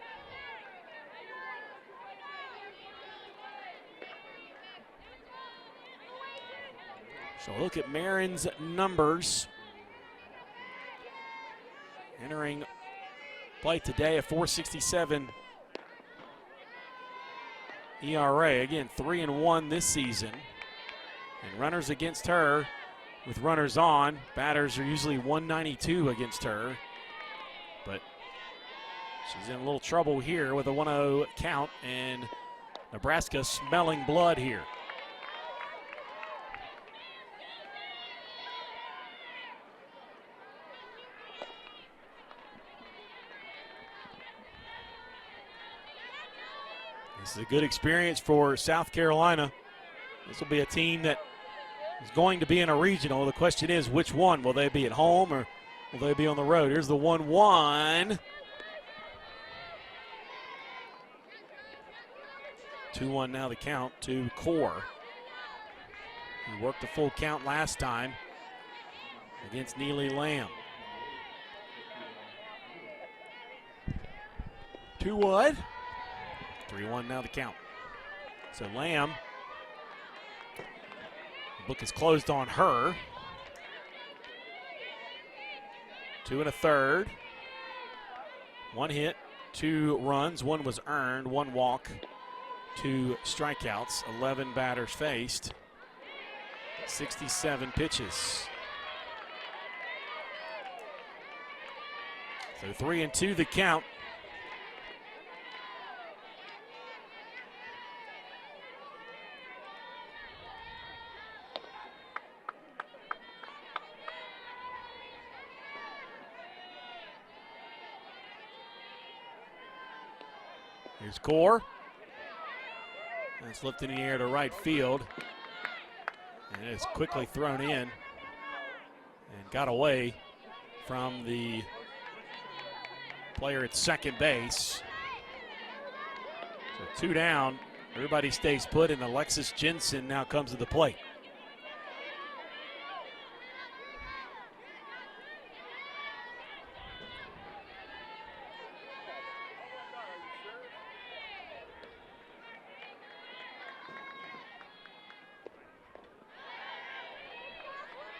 So look at Marin's numbers. Entering play today, a 4.67 ERA. Again, 3-1 this season. And runners against her with runners on. Batters are usually 192 against her. But she's in a little trouble here with a 1-0 count, and Nebraska smelling blood here. This is a good experience for South Carolina. This will be a team that is going to be in a regional. The question is, which one? Will they be at home or will they be on the road? Here's the 1-1. 2-1 now the count to Core. He worked a full count last time against Neely Lamb. 2-1. 3-1 now the count. So Lamb, the book is closed on her. 2 1/3. 1 hit, 2 runs, 1 was earned, 1 walk, 2 strikeouts, 11 batters faced, 67 pitches. So 3-2 the count. Here's Core. That's lifted in the air to right field. And it's quickly thrown in and got away from the player at second base. So 2 down. Everybody stays put, and Alexis Jensen now comes to the plate.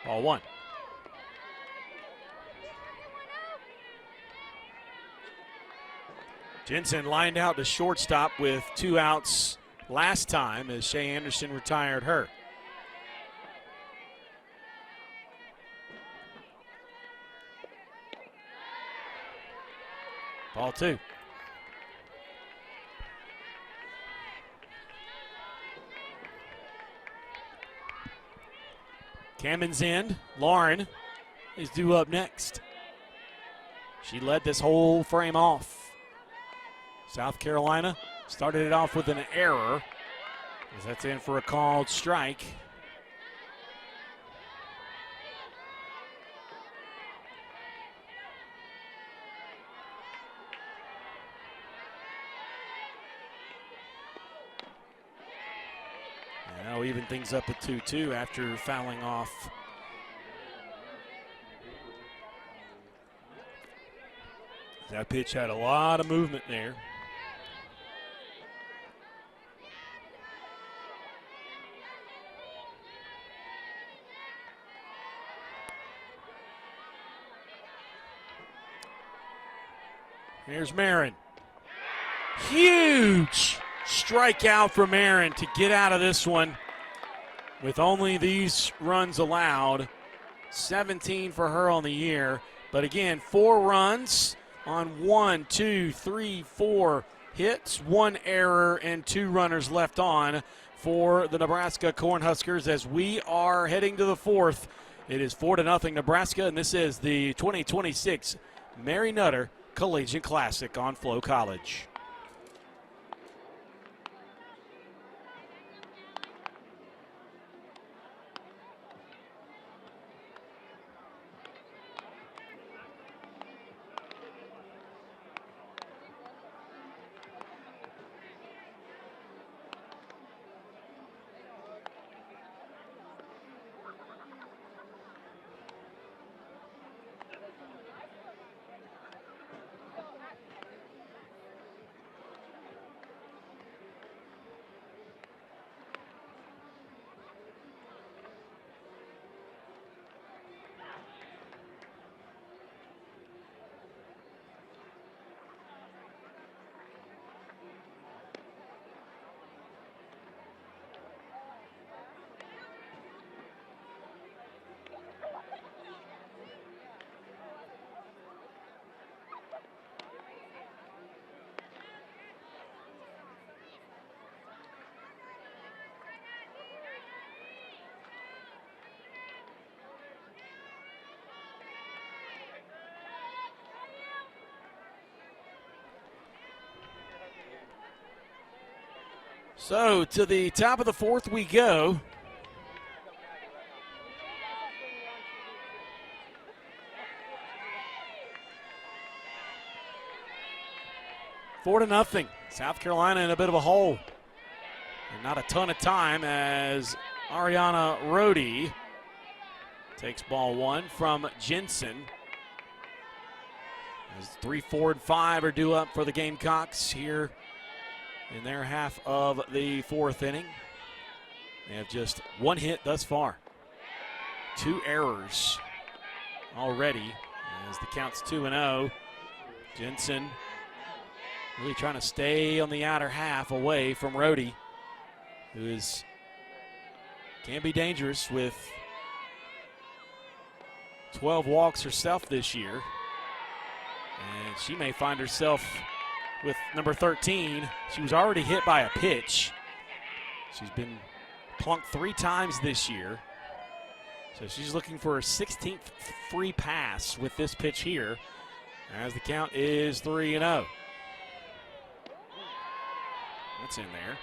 Ball 1. Jensen lined out to shortstop with 2 outs last time as Shea Anderson retired her. Ball 2. Cammon's in. Lauren is due up next. She led this whole frame off. South Carolina started it off with an error, as that's in for a called strike. And that'll even things up at 2-2 after fouling off that pitch. Had a lot of movement there. Here's Marin. Huge strikeout from Marin to get out of this one with only these runs allowed. 17 for her on the year. But again, 4 runs on 1, 2, 3, 4 hits, 1 error, and 2 runners left on for the Nebraska Cornhuskers as we are heading to the 4th. It is 4-0 Nebraska, and this is the 2026 Mary Nutter Collegiate Classic on Flo College. So to the top of the fourth we go. Four to nothing. South Carolina in a bit of a hole. And not a ton of time as Ariana Rohde takes ball one from Jensen. As 3, 4, and 5 are due up for the Gamecocks here in their half of the fourth inning. They have just one hit thus far. 2 errors already as the count's 2-0. Jensen really trying to stay on the outer half away from Rohde, who can be dangerous with 12 walks herself this year. And she may find herself with number 13. She was already hit by a pitch. She's been plunked 3 times this year. So she's looking for her 16th free pass with this pitch here, as the count is 3-0. That's in there.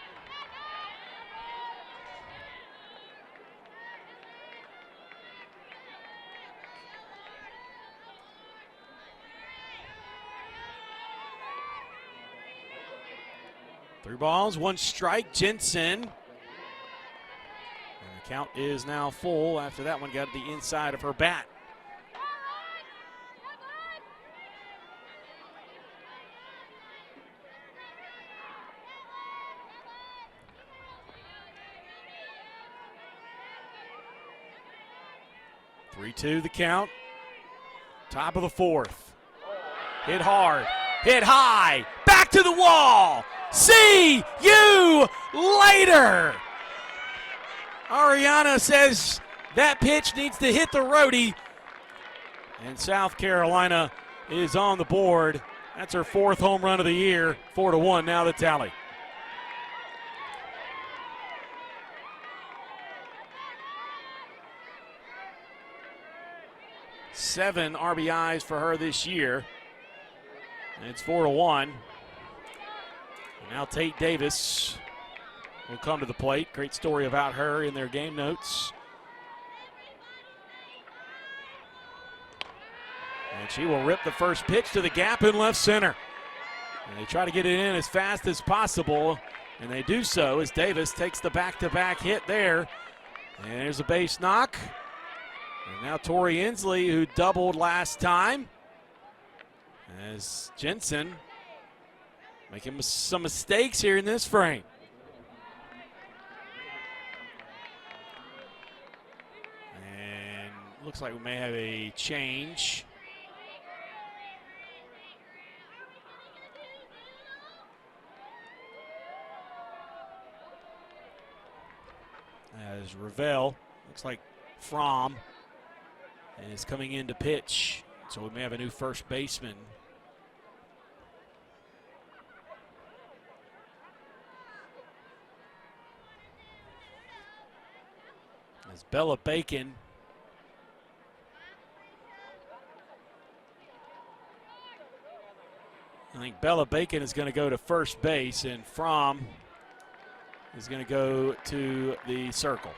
Three balls, 1 strike, Jensen. And the count is now full after that one got the inside of her bat. Three-two the count. Top of the fourth. Hit hard, hit high, back to the wall. See you later. Ariana says that pitch needs to hit the Rohde. And South Carolina is on the board. That's her 4th home run of the year. 4-1 now the tally. Seven RBIs for her this year. And it's 4-1. Now Tate Davis will come to the plate. Great story about her in their game notes. And she will rip the first pitch to the gap in left center. And they try to get it in as fast as possible, and they do so as Davis takes the back-to-back hit there. And there's a base knock. And now Tori Inslee, who doubled last time, as Jensen making some mistakes here in this frame. And looks like we may have a change. As Ravel, looks like Fromm is coming in to pitch. So we may have a new first baseman. As Bella Bacon I think Bella Bacon is going to go to first base, and Fromm is going to go to the circle.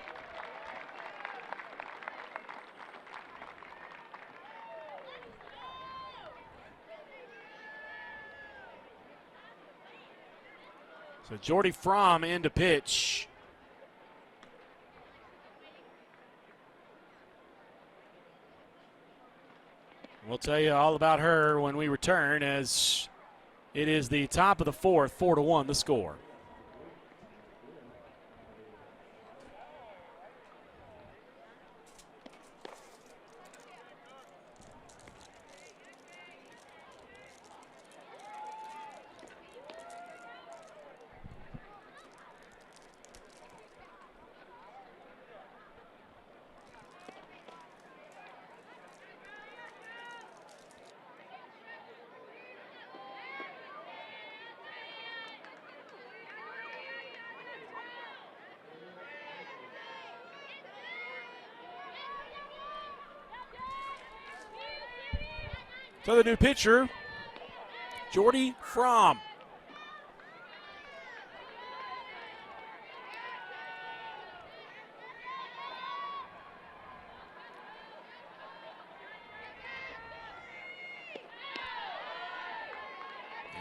So Jordy Fromm in to pitch. We'll tell you all about her when we return, as it is the top of the fourth, 4-1 the score. So the new pitcher, Jordy Fromm.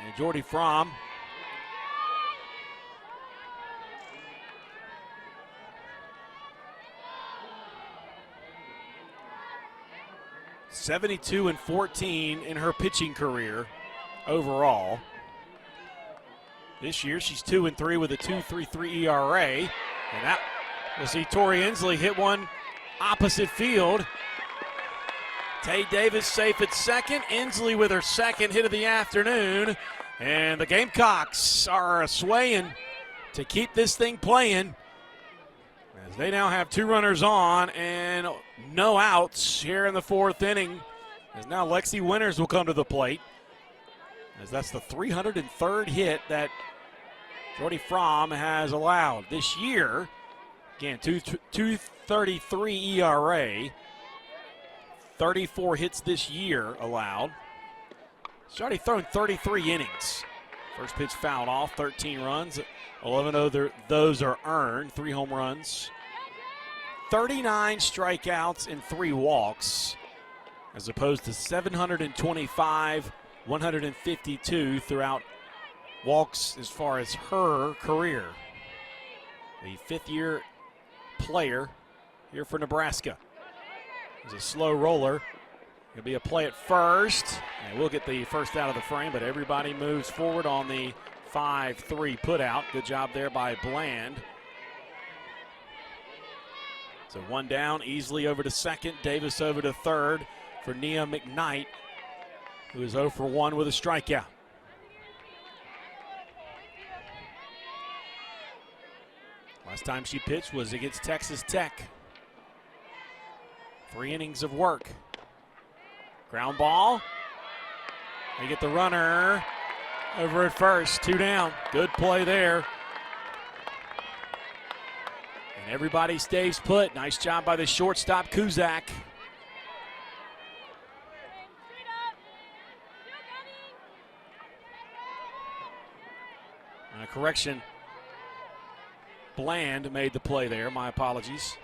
And Jordy Fromm. .72-14 in her pitching career overall. This year she's 2-3 with a 2.33 ERA. And that, we'll see Tori Inslee hit one opposite field. Tay Davis safe at second. Inslee with her second hit of the afternoon. And the Gamecocks are swaying to keep this thing playing, as they now have 2 runners on and no outs here in the 4th inning. As now Lexi Winters will come to the plate, as that's the 303rd hit that Jordy Fromm has allowed this year. Again, 2.33 ERA, 34 hits this year allowed. She's already thrown 33 innings. First pitch fouled off, 13 runs. 11 of those are earned, 3 home runs. 39 strikeouts and 3 walks, as opposed to 725, 152 throughout walks as far as her career. The 5th-year player here for Nebraska. It's a slow roller. It'll be a play at first, and we'll get the first out of the frame, but everybody moves forward on the 5-3 put out. Good job there by Bland. So 1 down, easily over to second. Davis over to third for Nia McKnight, who is 0 for 1 with a strikeout. Last time she pitched was against Texas Tech. 3 innings of work. Ground ball. They get the runner over at first. 2 down. Good play there. And everybody stays put. Nice job by the shortstop, Kuzak. And a correction. Bland made the play there. My apologies.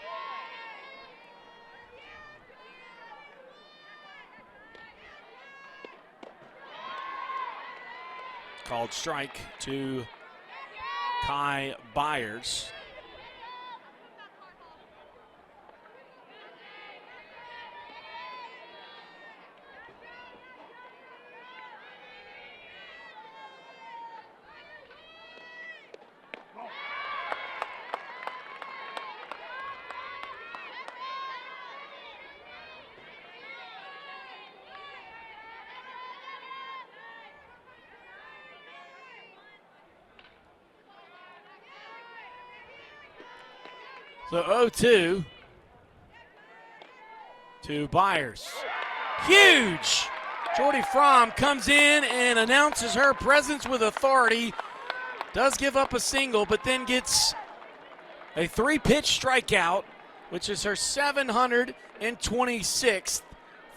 Called strike to Kai Byers. So 0-2 to Byers. Huge! Jordy Fromm comes in and announces her presence with authority. Does give up a single, but then gets a 3-pitch strikeout, which is her 726th,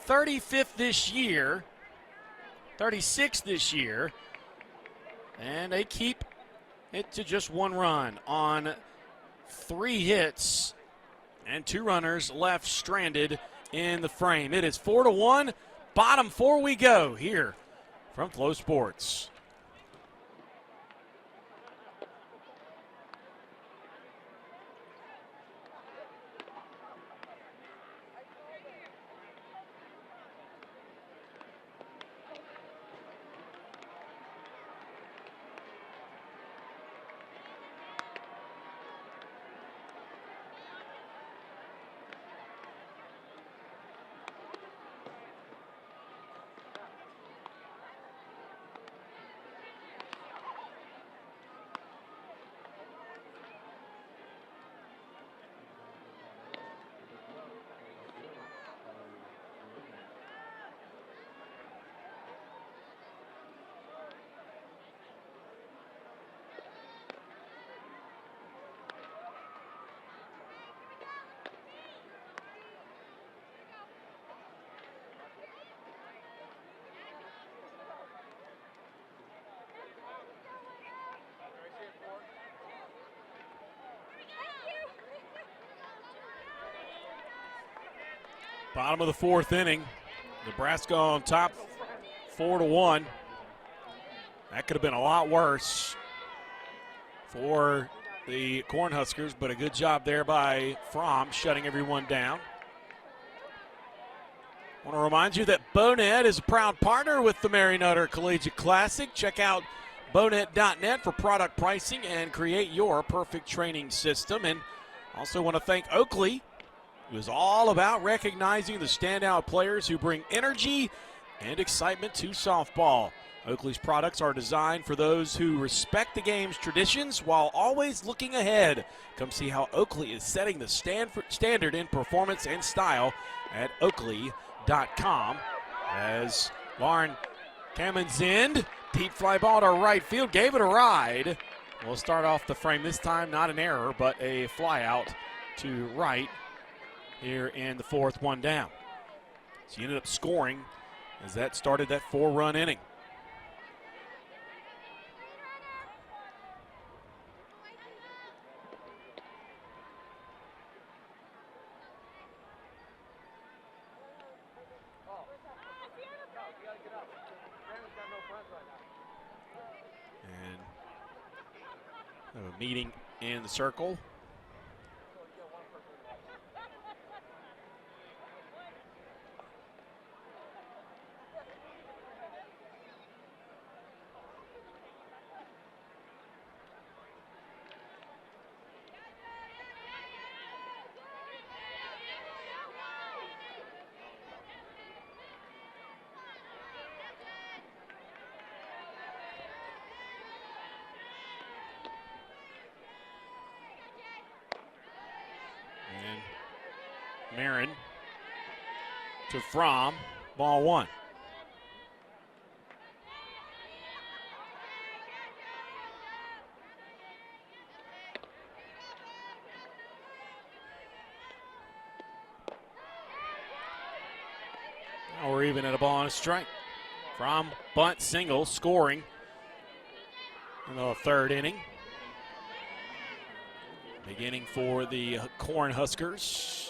35th this year, 36th this year. And they keep it to just 1 run on 3 hits and 2 runners left stranded in the frame. It is 4-1. Bottom 4 we go here from Flo Sports. Bottom of the 4th inning. Nebraska on top 4-1. That could have been a lot worse for the Cornhuskers, but a good job there by Fromm shutting everyone down. I want to remind you that Bonet is a proud partner with the Mary Nutter Collegiate Classic. Check out bonet.net for product pricing and create your perfect training system. And also want to thank Oakley, who is all about recognizing the standout players who bring energy and excitement to softball. Oakley's products are designed for those who respect the game's traditions while always looking ahead. Come see how Oakley is setting the standard in performance and style at Oakley.com. As Lauren Kamenzind, deep fly ball to right field, gave it a ride. We'll start off the frame this time, not an error, but a fly out to right here in the fourth, one down. She ended up scoring as that started that 4-run inning. A meeting in the circle. Marin to Fromm, ball one. Now we're even at a ball and a strike. Fromm bunt single, scoring in the third inning. Beginning for the Cornhuskers.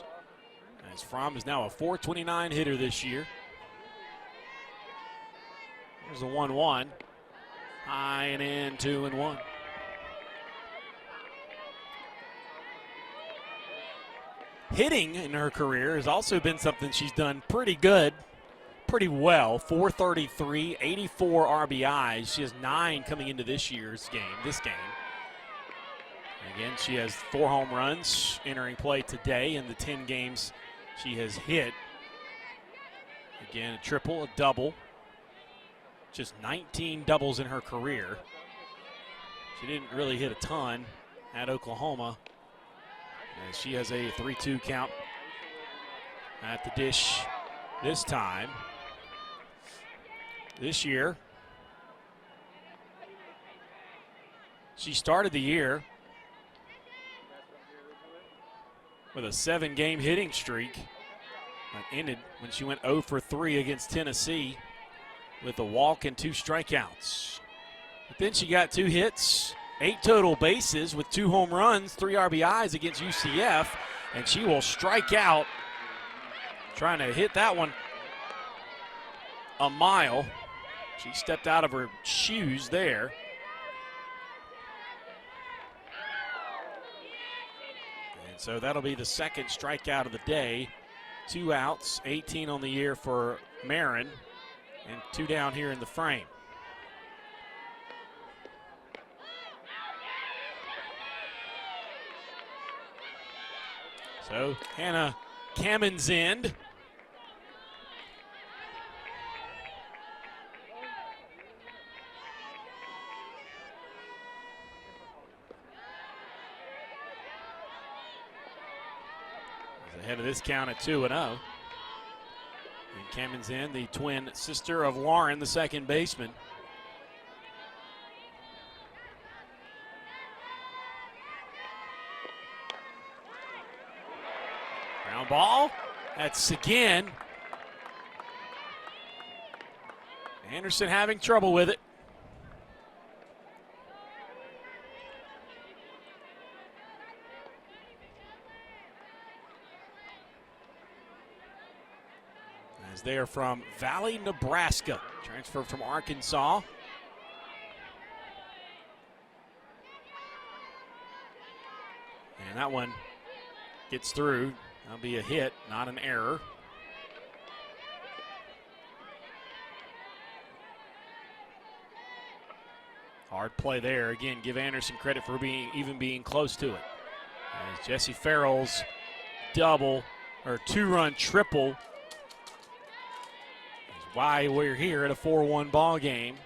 As Fromm is now a .429 hitter this year. There's a 1-1. High and in, 2-1. Hitting in her career has also been something she's done pretty well. .433, 84 RBIs. She has 9 coming into this game. Again, she has 4 home runs entering play today in the 10 games she has hit. Again, a triple, a double. Just 19 doubles in her career. She didn't really hit a ton at Oklahoma. And she has a 3-2 count at the dish this time. This year, she started the year with a 7-game hitting streak that ended when she went 0 for 3 against Tennessee with a walk and 2 strikeouts. But then she got 2 hits, 8 total bases with 2 home runs, 3 RBIs against UCF, and she will strike out trying to hit that one a mile. She stepped out of her shoes there. So that'll be the second strikeout of the day. 2 outs, 18 on the year for Marin, and 2 down here in the frame. So Hannah Kamenzind ahead of this count at 2-0. And Kamenzind, the twin sister of Lauren, the second baseman. Ground ball. That's again. Anderson having trouble with it. They are from Valley, Nebraska, transferred from Arkansas. And that one gets through. That'll be a hit, not an error. Hard play there. Again, give Anderson credit for even being close to it. As Jesse Farrell's double or two-run triple is why we're here at a 4-1 ball game.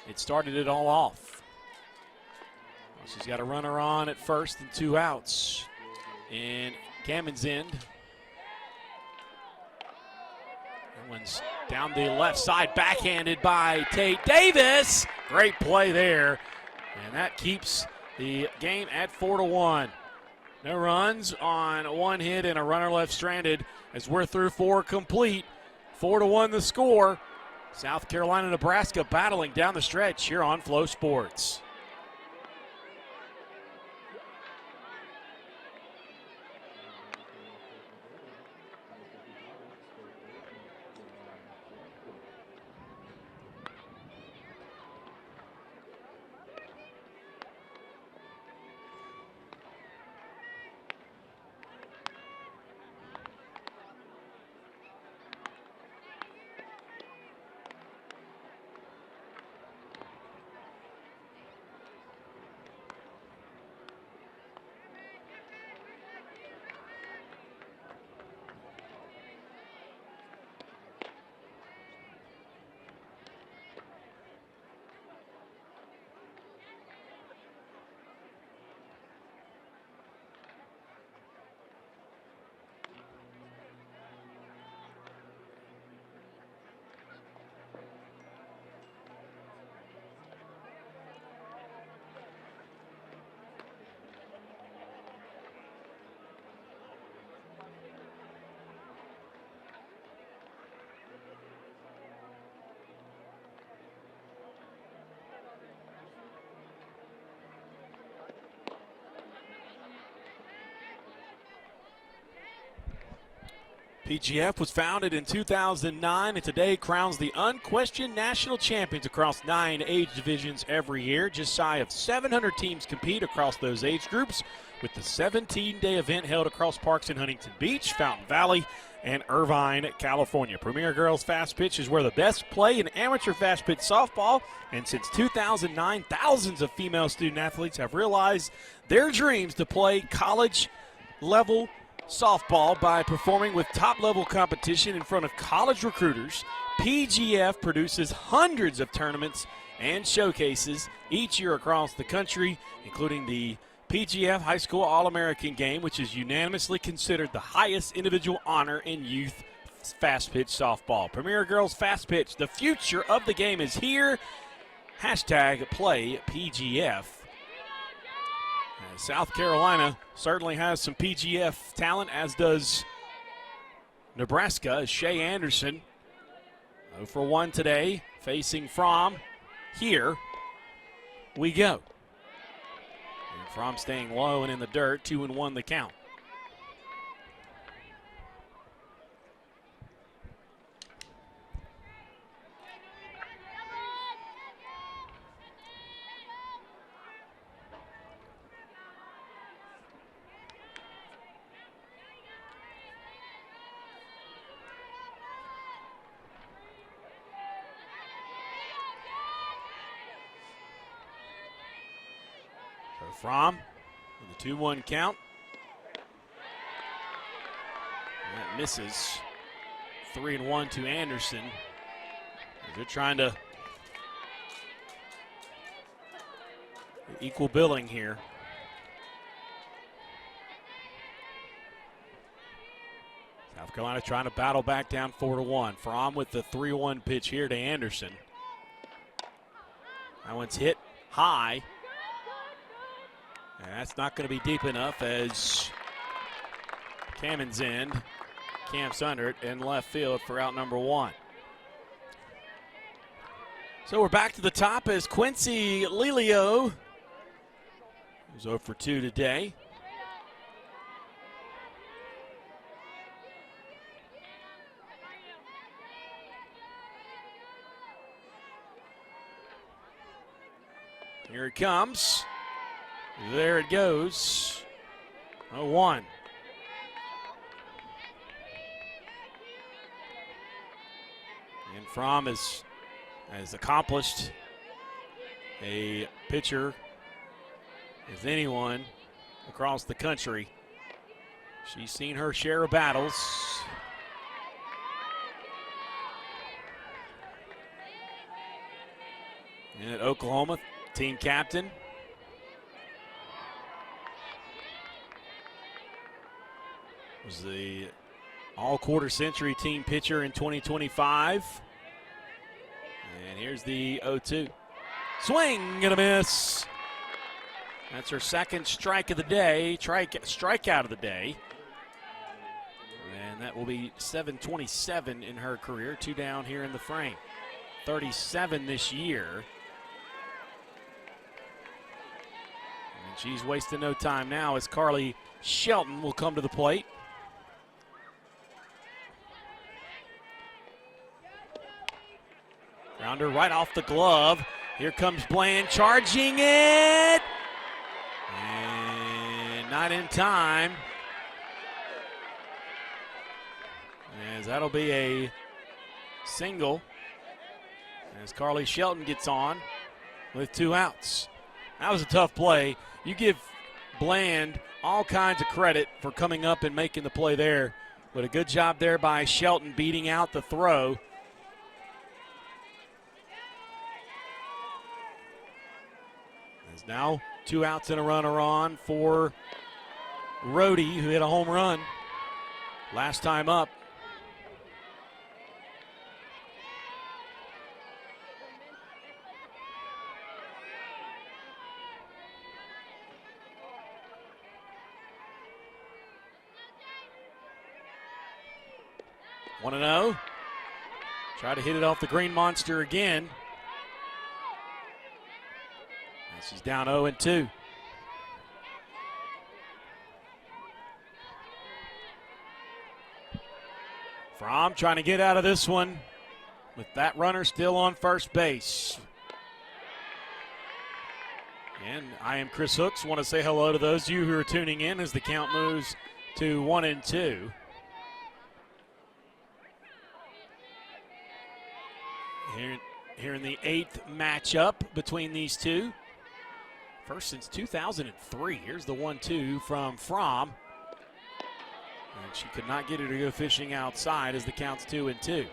It started it all off. She's got a runner on at first and 2 outs in Camden's end. That one's down the left side, backhanded by Tate Davis. Great play there, and that keeps the game at 4-1. No runs on one hit and a runner left stranded as we're through 4 complete. 4-1 the score. South Carolina, Nebraska battling down the stretch here on Flo Sports. PGF was founded in 2009 and today crowns the unquestioned national champions across 9 age divisions every year. Just shy of 700 teams compete across those age groups, with the 17-day event held across parks in Huntington Beach, Fountain Valley, and Irvine, California. Premier Girls Fast Pitch is where the best play in amateur fast pitch softball, and since 2009, thousands of female student athletes have realized their dreams to play college-level softball by performing with top-level competition in front of college recruiters. PGF produces hundreds of tournaments and showcases each year across the country, including the PGF High School All-American Game, which is unanimously considered the highest individual honor in youth fast pitch softball. Premier Girls Fast Pitch, the future of the game is here. Hashtag play PGF. South Carolina certainly has some PGF talent, as does Nebraska. Shea Anderson, 0 for 1 today, facing Fromm. Here we go. And Fromm staying low and in the dirt, 2-1 the count. Fromm with a 2-1 count. And that misses. 3-1 to Anderson. They're trying to equal billing here. South Carolina trying to battle back down 4-1. Fromm with the 3-1 pitch here to Anderson. That one's hit high. And that's not going to be deep enough as Camden's end camps under it in left field for out number 1. So we're back to the top as Quincy Lelio, who's 0 for 2 today. Here it comes. There it goes. 0-1. And Fromm has accomplished a pitcher as anyone across the country. She's seen her share of battles. And at Oklahoma, team captain. Was the all-quarter century team pitcher in 2025. And here's the 0-2. Swing and a miss. That's her second strike of the day, strikeout of the day. And that will be 727 in her career, 2 down here in the frame. 37 this year. And she's wasting no time now as Carly Shelton will come to the plate. Grounder right off the glove. Here comes Bland charging it. And not in time. As that'll be a single. As Carly Shelton gets on with 2 outs. That was a tough play. You give Bland all kinds of credit for coming up and making the play there. But a good job there by Shelton beating out the throw. As now 2 outs and a runner on for Rhodey, who hit a home run last time up. One 1-0. Try to hit it off the green monster again. And she's down 0-2. Fromm trying to get out of this one with that runner still on first base. And I am Chris Hooks. Want to say hello to those of you who are tuning in as the count moves to 1-2. Here in the 8th matchup between these two. First since 2003. Here's the 1-2 from Fromm. And she could not get her to go fishing outside as the count's 2-2.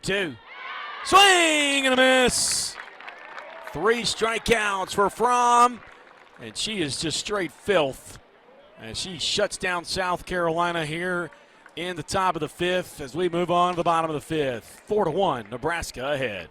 Two. Swing and a miss. 3 strikeouts for Fromm. And she is just straight filth. And she shuts down South Carolina here in the top of the 5th as we move on to the bottom of the 5th. 4-1, Nebraska ahead.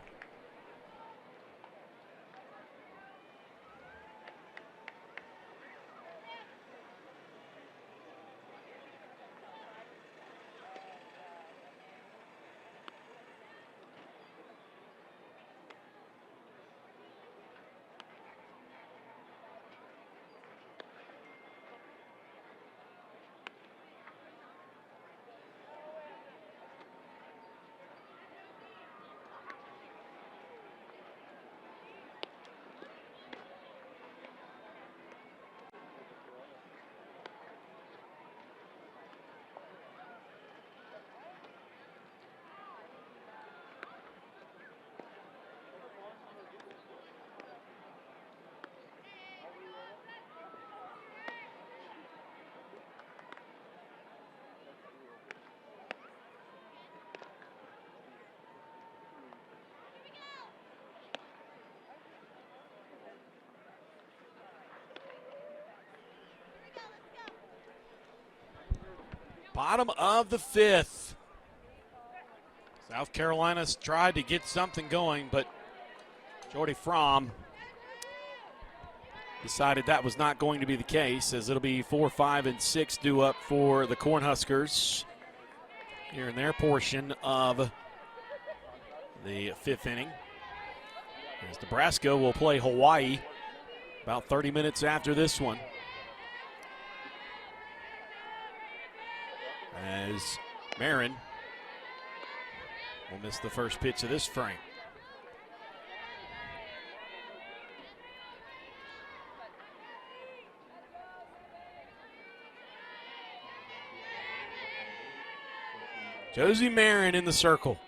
Bottom of the 5th. South Carolina's tried to get something going, but Jordy Fromm decided that was not going to be the case, as it'll be 4, 5, and 6 due up for the Cornhuskers here in their portion of the 5th inning. As Nebraska will play Hawaii about 30 minutes after this one. As Marin will miss the first pitch of this frame. Josie Marin in the circle.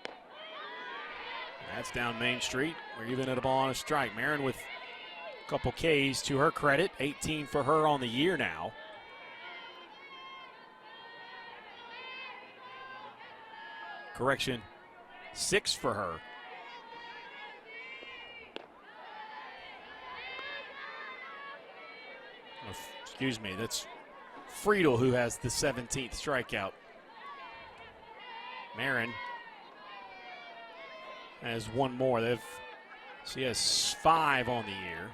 That's down Main Street. We're even at a ball on a strike. Marin with a couple Ks to her credit. 18 for her on the year now. Correction, 6 for her. Oh, excuse me, that's Friedel who has the 17th strikeout. Marin has one more. She has 5 on the year.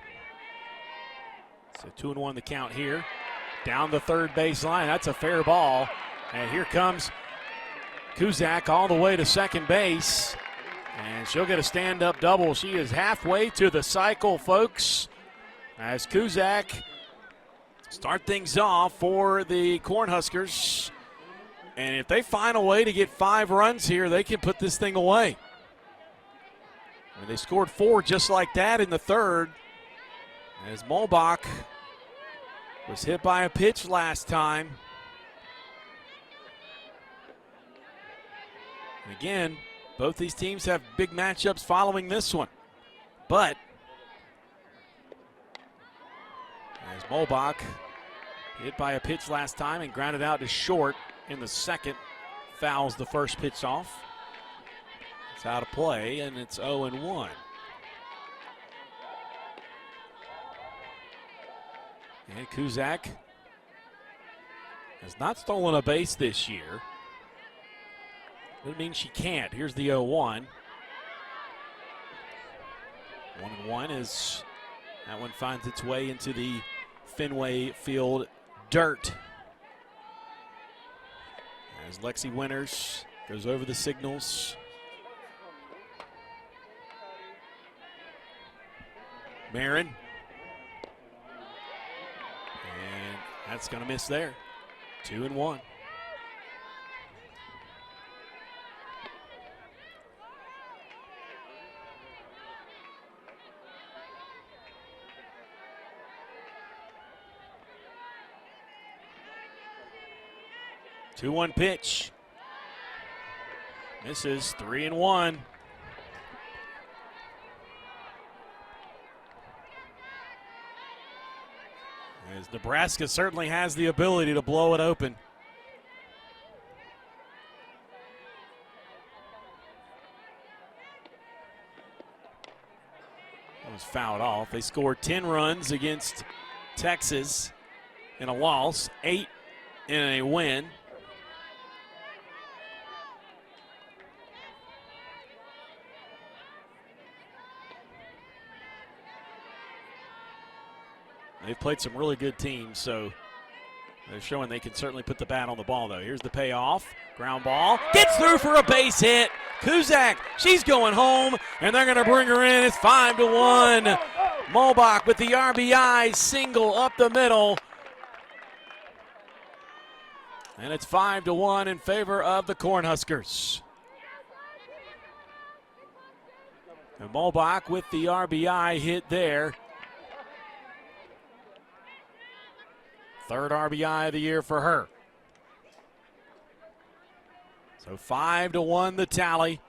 So 2-1 the count here. Down the third base line. That's a fair ball. And here comes Kuzak all the way to second base. And she'll get a stand-up double. She is halfway to the cycle, folks. As Kuzak start things off for the Cornhuskers. And if they find a way to get 5 runs here, they can put this thing away. I mean, they scored 4 just like that in the third. As Mulbach was hit by a pitch last time. And again, both these teams have big matchups following this one. But as Mulbach hit by a pitch last time and grounded out to short in the second, fouls the first pitch off. It's out of play, and it's 0-1. And Kuzak has not stolen a base this year. Doesn't mean she can't. Here's the 0-1. 1-1 as that one finds its way into the Fenway Field dirt. As Lexi Winters goes over the signals. Marin. And that's going to miss there. 2-1. Two-one pitch. Misses. 3-1. As Nebraska certainly has the ability to blow it open. That was fouled off. They scored 10 runs against Texas in a loss, 8 in a win. They've played some really good teams, so they're showing they can certainly put the bat on the ball, though. Here's the payoff. Ground ball. Gets through for a base hit. Kuzak, she's going home, and they're going to bring her in. It's 5-1. Mulbach with the RBI single up the middle. And it's 5-1 in favor of the Cornhuskers. And Mulbach with the RBI hit there. Third RBI of the year for her. So 5-1 the tally.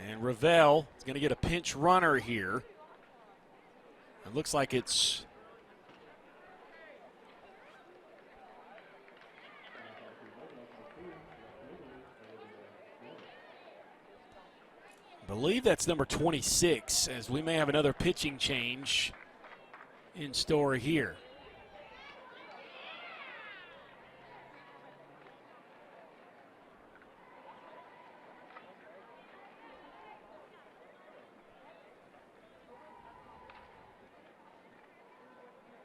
And Ravel is going to get a pinch runner here. It looks like it's I believe that's number 26, as we may have another pitching change in store here.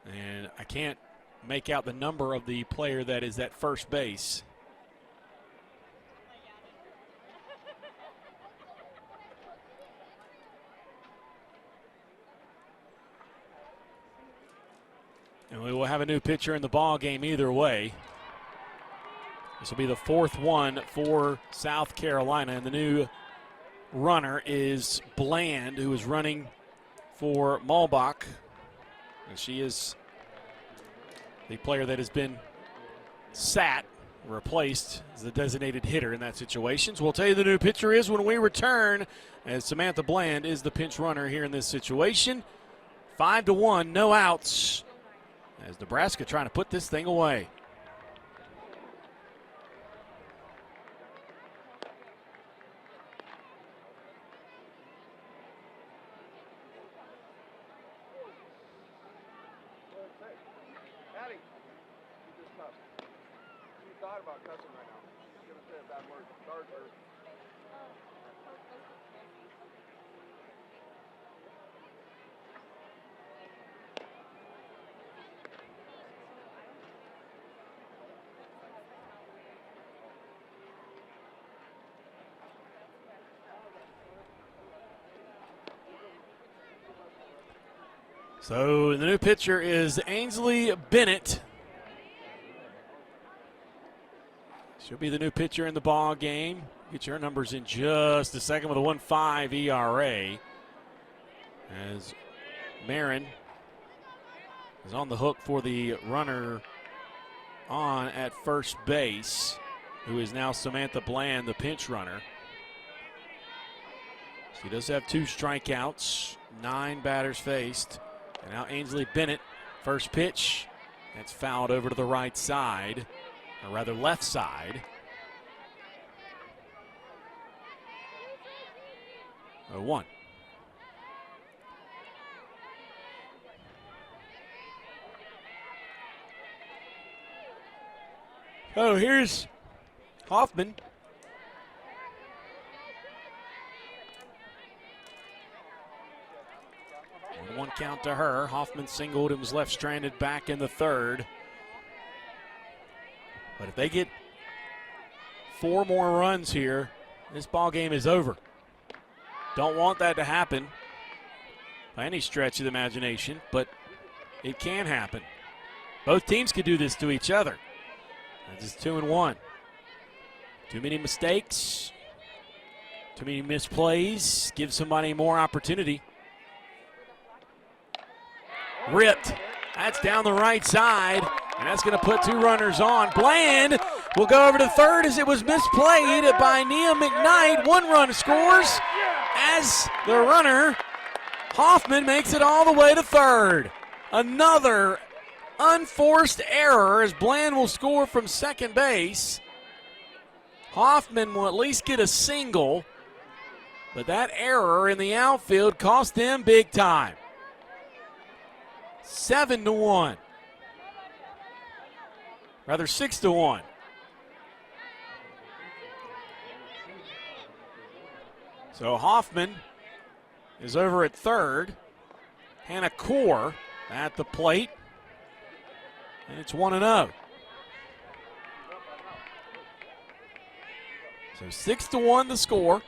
And I can't make out the number of the player that is at first base. And we will have a new pitcher in the ball game either way. This will be the fourth one for South Carolina, and the new runner is Bland, who is running for Mulbach. And she is the player that has been sat, replaced as the designated hitter in that situation. So we'll tell you the new pitcher is when we return, as Samantha Bland is the pinch runner here in this situation. 5-1, no outs, as Nebraska trying to put this thing away. So the new pitcher is Ainsley Bennett. She'll be the new pitcher in the ball game. Get your numbers in just a second with a 1.5 ERA. As Marin is on the hook for the runner on at first base, who is now Samantha Bland, the pinch runner. She does have 2 strikeouts, 9 batters faced. And now Ainsley Bennett, first pitch. That's fouled over to the right side, or rather left side. 0-1. Oh, here's Hoffman. 1 count to her. Hoffman singled and was left stranded back in the third. But if they get 4 more runs here, this ball game is over. Don't want that to happen by any stretch of the imagination, but it can happen. Both teams could do this to each other. It's 2-1. Too many mistakes, too many misplays. Give somebody more opportunity. Ripped. That's down the right side, and that's going to put 2 runners on. Bland will go over to third as it was misplayed by Nia McKnight. 1 run scores as the runner, Hoffman, makes it all the way to third. Another unforced error as Bland will score from second base. Hoffman will at least get a single, but that error in the outfield cost them big time. 7-1. Rather 6-1. So Hoffman is over at third. Hannah Kaur at the plate. And it's 1-0. So 6-1 the score.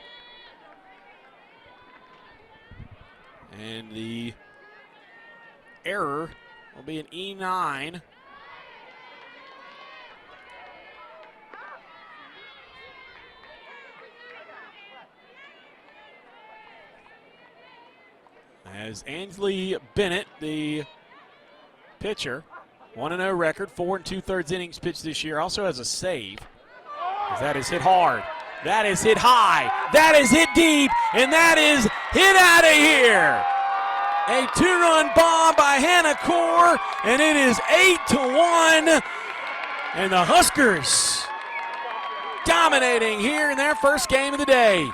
And the error will be an E9. As Ainsley Bennett, the pitcher, 1-0 record, 4 2/3 innings pitched this year, also has a save. As that is hit hard, that is hit high, that is hit deep, and that is hit out of here. A 2-run bomb by Hannah Kaur, and it is 8-1. And the Huskers dominating here in their first game of the day.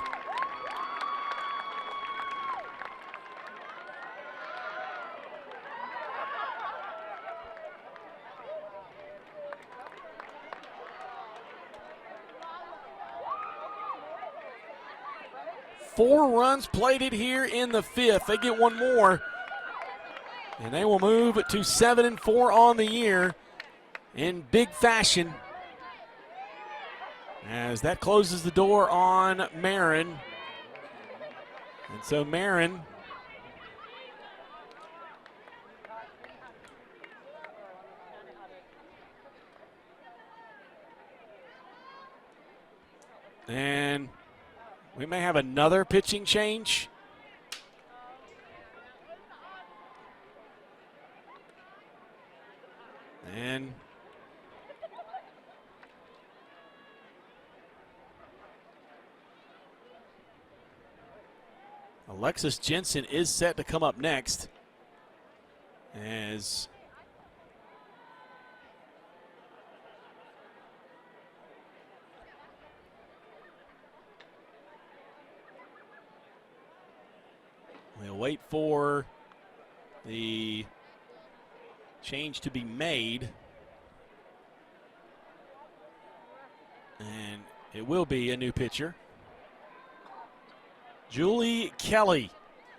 Four runs plated here in the fifth. They get 1 more, and they will move to 7-4 on the year in big fashion, as that closes the door on Marin. And so Marin And we may have another pitching change. And Alexis Jensen is set to come up next as we'll wait for the change to be made. And it will be a new pitcher. Julie Kelly,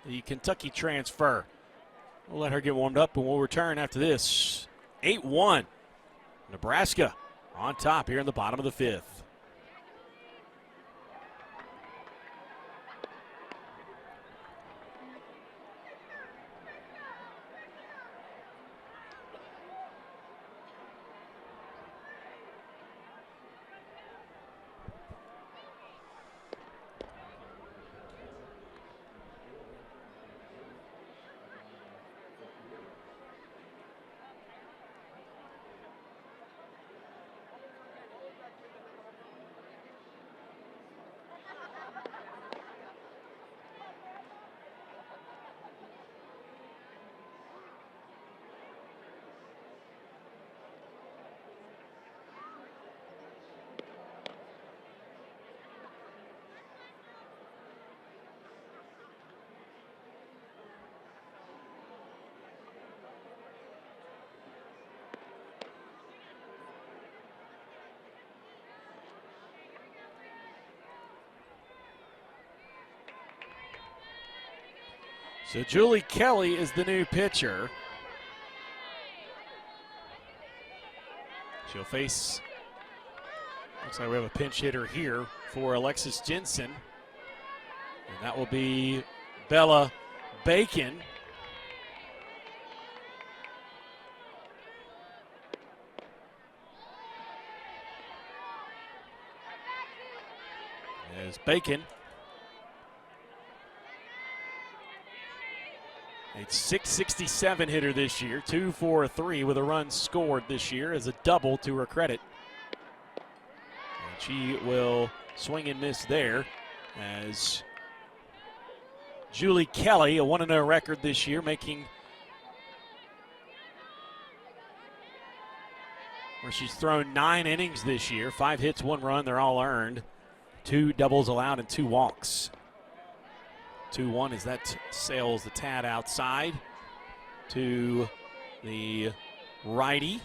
the Kentucky transfer. We'll let her get warmed up and we'll return after this. 8-1. Nebraska on top here in the bottom of the fifth. So Julie Kelly is the new pitcher. She'll face, looks like we have a pinch hitter here for Alexis Jensen. And that will be Bella Bacon. As Bacon, a .667 hitter this year, 2 for 3 with a run scored this year as a double to her credit. And she will swing and miss there as Julie Kelly, a 1-0 record this year, making where she's thrown 9 innings this year, 5 hits, 1 run, they're all earned, 2 doubles allowed and 2 walks. 2-1 as that sails the tad outside to the righty.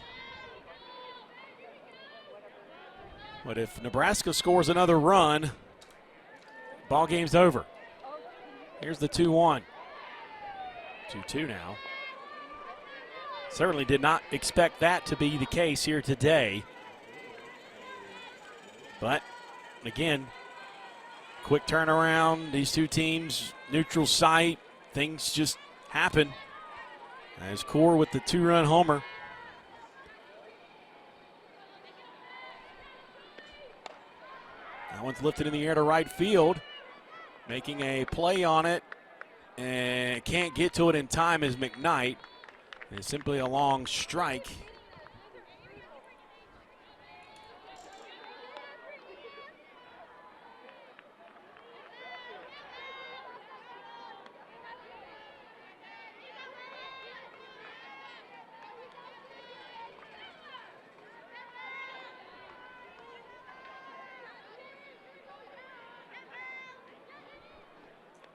But if Nebraska scores another run, ball game's over. Here's the 2-1. 2-2 now. Certainly did not expect that to be the case here today. But again, quick turnaround, these two teams, neutral site, things just happen. As Core with the 2-run homer. That one's lifted in the air to right field, making a play on it, and can't get to it in time is McKnight. It's simply a long strike.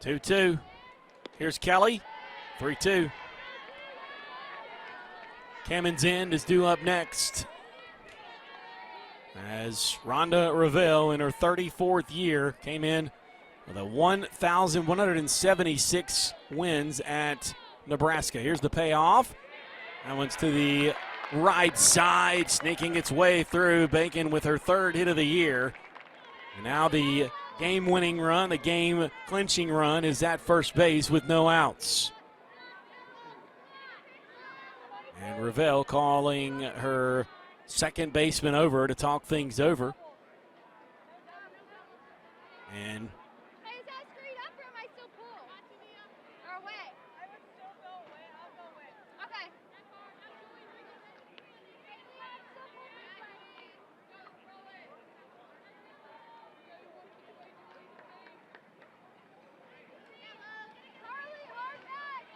Two-two. Here's Kelly. 3-2. Camen's End is due up next as Rhonda Ravel in her 34th year came in with a 1,176 wins at Nebraska. Here's the payoff. That one's to the right side, sneaking its way through. Bacon with her 3rd hit of the year. And now the game-winning run, the game-clinching run is at first base with no outs. And Ravel calling her second baseman over to talk things over. And Hey, is that screen up or am I still cool? Or away? I would still go away. I'll go away. Okay. Carly, hard back.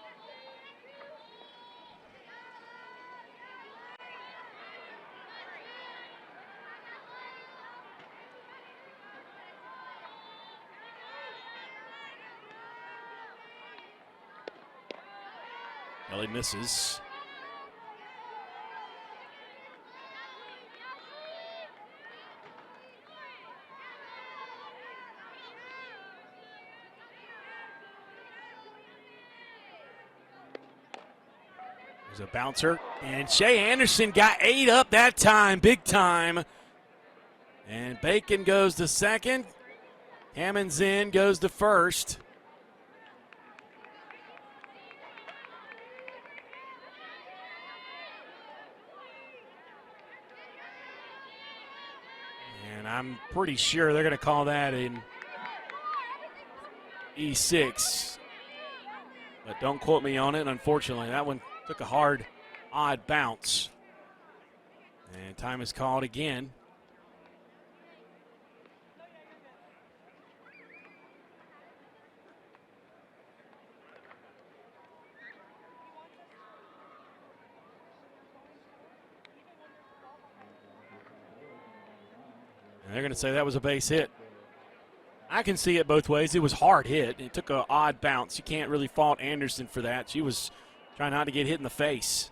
Kelly misses. There's a bouncer, and Shea Anderson got 8 up that time, big time. And Bacon goes to second. Hammond's in goes to first. And I'm pretty sure they're going to call that in E6. But don't quote me on it. Unfortunately, that one took a hard, odd bounce. And time is called again. And they're going to say that was a base hit. I can see it both ways. It was hard hit. It took an odd bounce. You can't really fault Anderson for that. She was trying not to get hit in the face.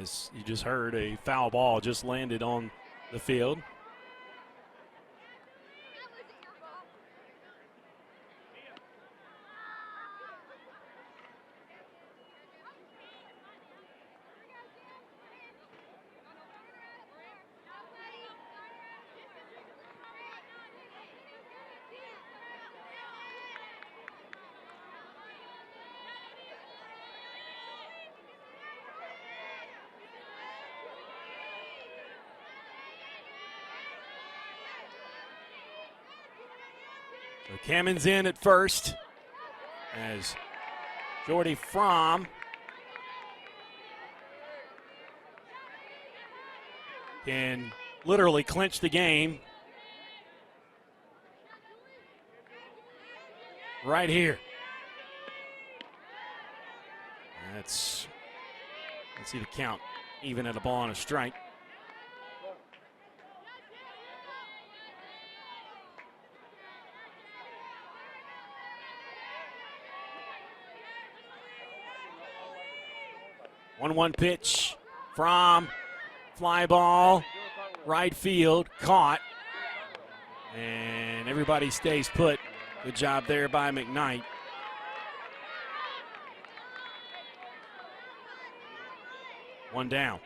As you just heard, a foul ball just landed on the field. So Cammon's in at first as Jordy Fromm can literally clinch the game right here. Let's see the count, even at a ball and a strike. One pitch from fly ball, right field, caught, and everybody stays put. Good job there by McKnight. One down.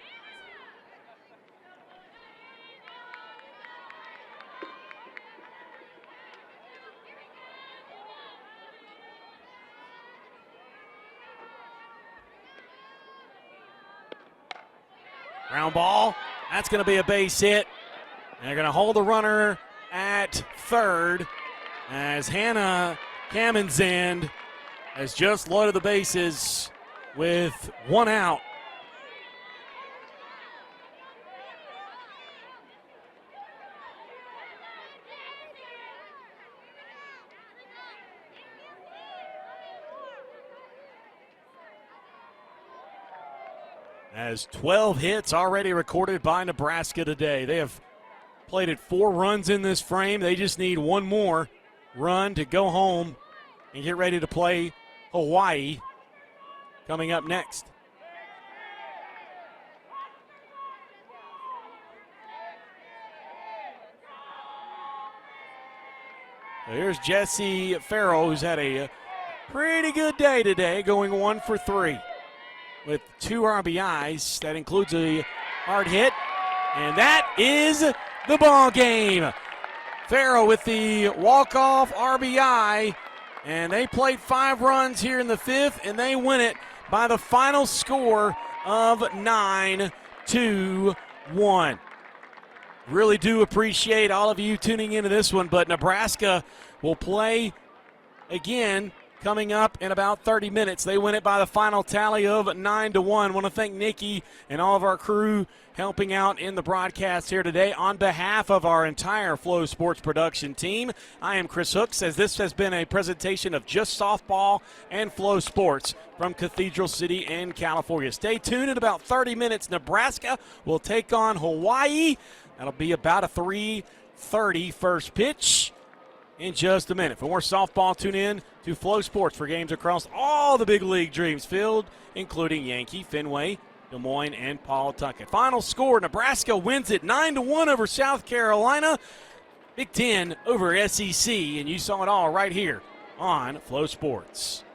Ground ball, that's going to be a base hit. And they're going to hold the runner at third as Hannah Cammon's has just loaded the bases with one out. As 12 hits already recorded by Nebraska today. They have plated 4 runs in this frame. They just need one more run to go home and get ready to play Hawaii coming up next. So here's Jesse Farrell, who's had a pretty good day today, going 1 for 3 with 2 RBIs. That includes a hard hit, and that is the ball game. Farrell with the walk-off RBI, and they played 5 runs here in the 5th, and they win it by the final score of 9-1. Really do appreciate all of you tuning into this one, but Nebraska will play again coming up in about 30 minutes. They win it by the final tally of 9-1. Want to thank Nikki and all of our crew helping out in the broadcast here today. On behalf of our entire Flow Sports production team, I am Chris Hooks, as this has been a presentation of Just Softball and Flow Sports from Cathedral City in California. Stay tuned. In about 30 minutes, Nebraska will take on Hawaii. That'll be about a 3:30 first pitch in just a minute. For more softball, tune in to Flow Sports for games across all the big league Dreams Field, including Yankee, Fenway, Des Moines, and Pawtucket. Final score, Nebraska wins it 9-1 over South Carolina. Big Ten over SEC, and you saw it all right here on Flow Sports.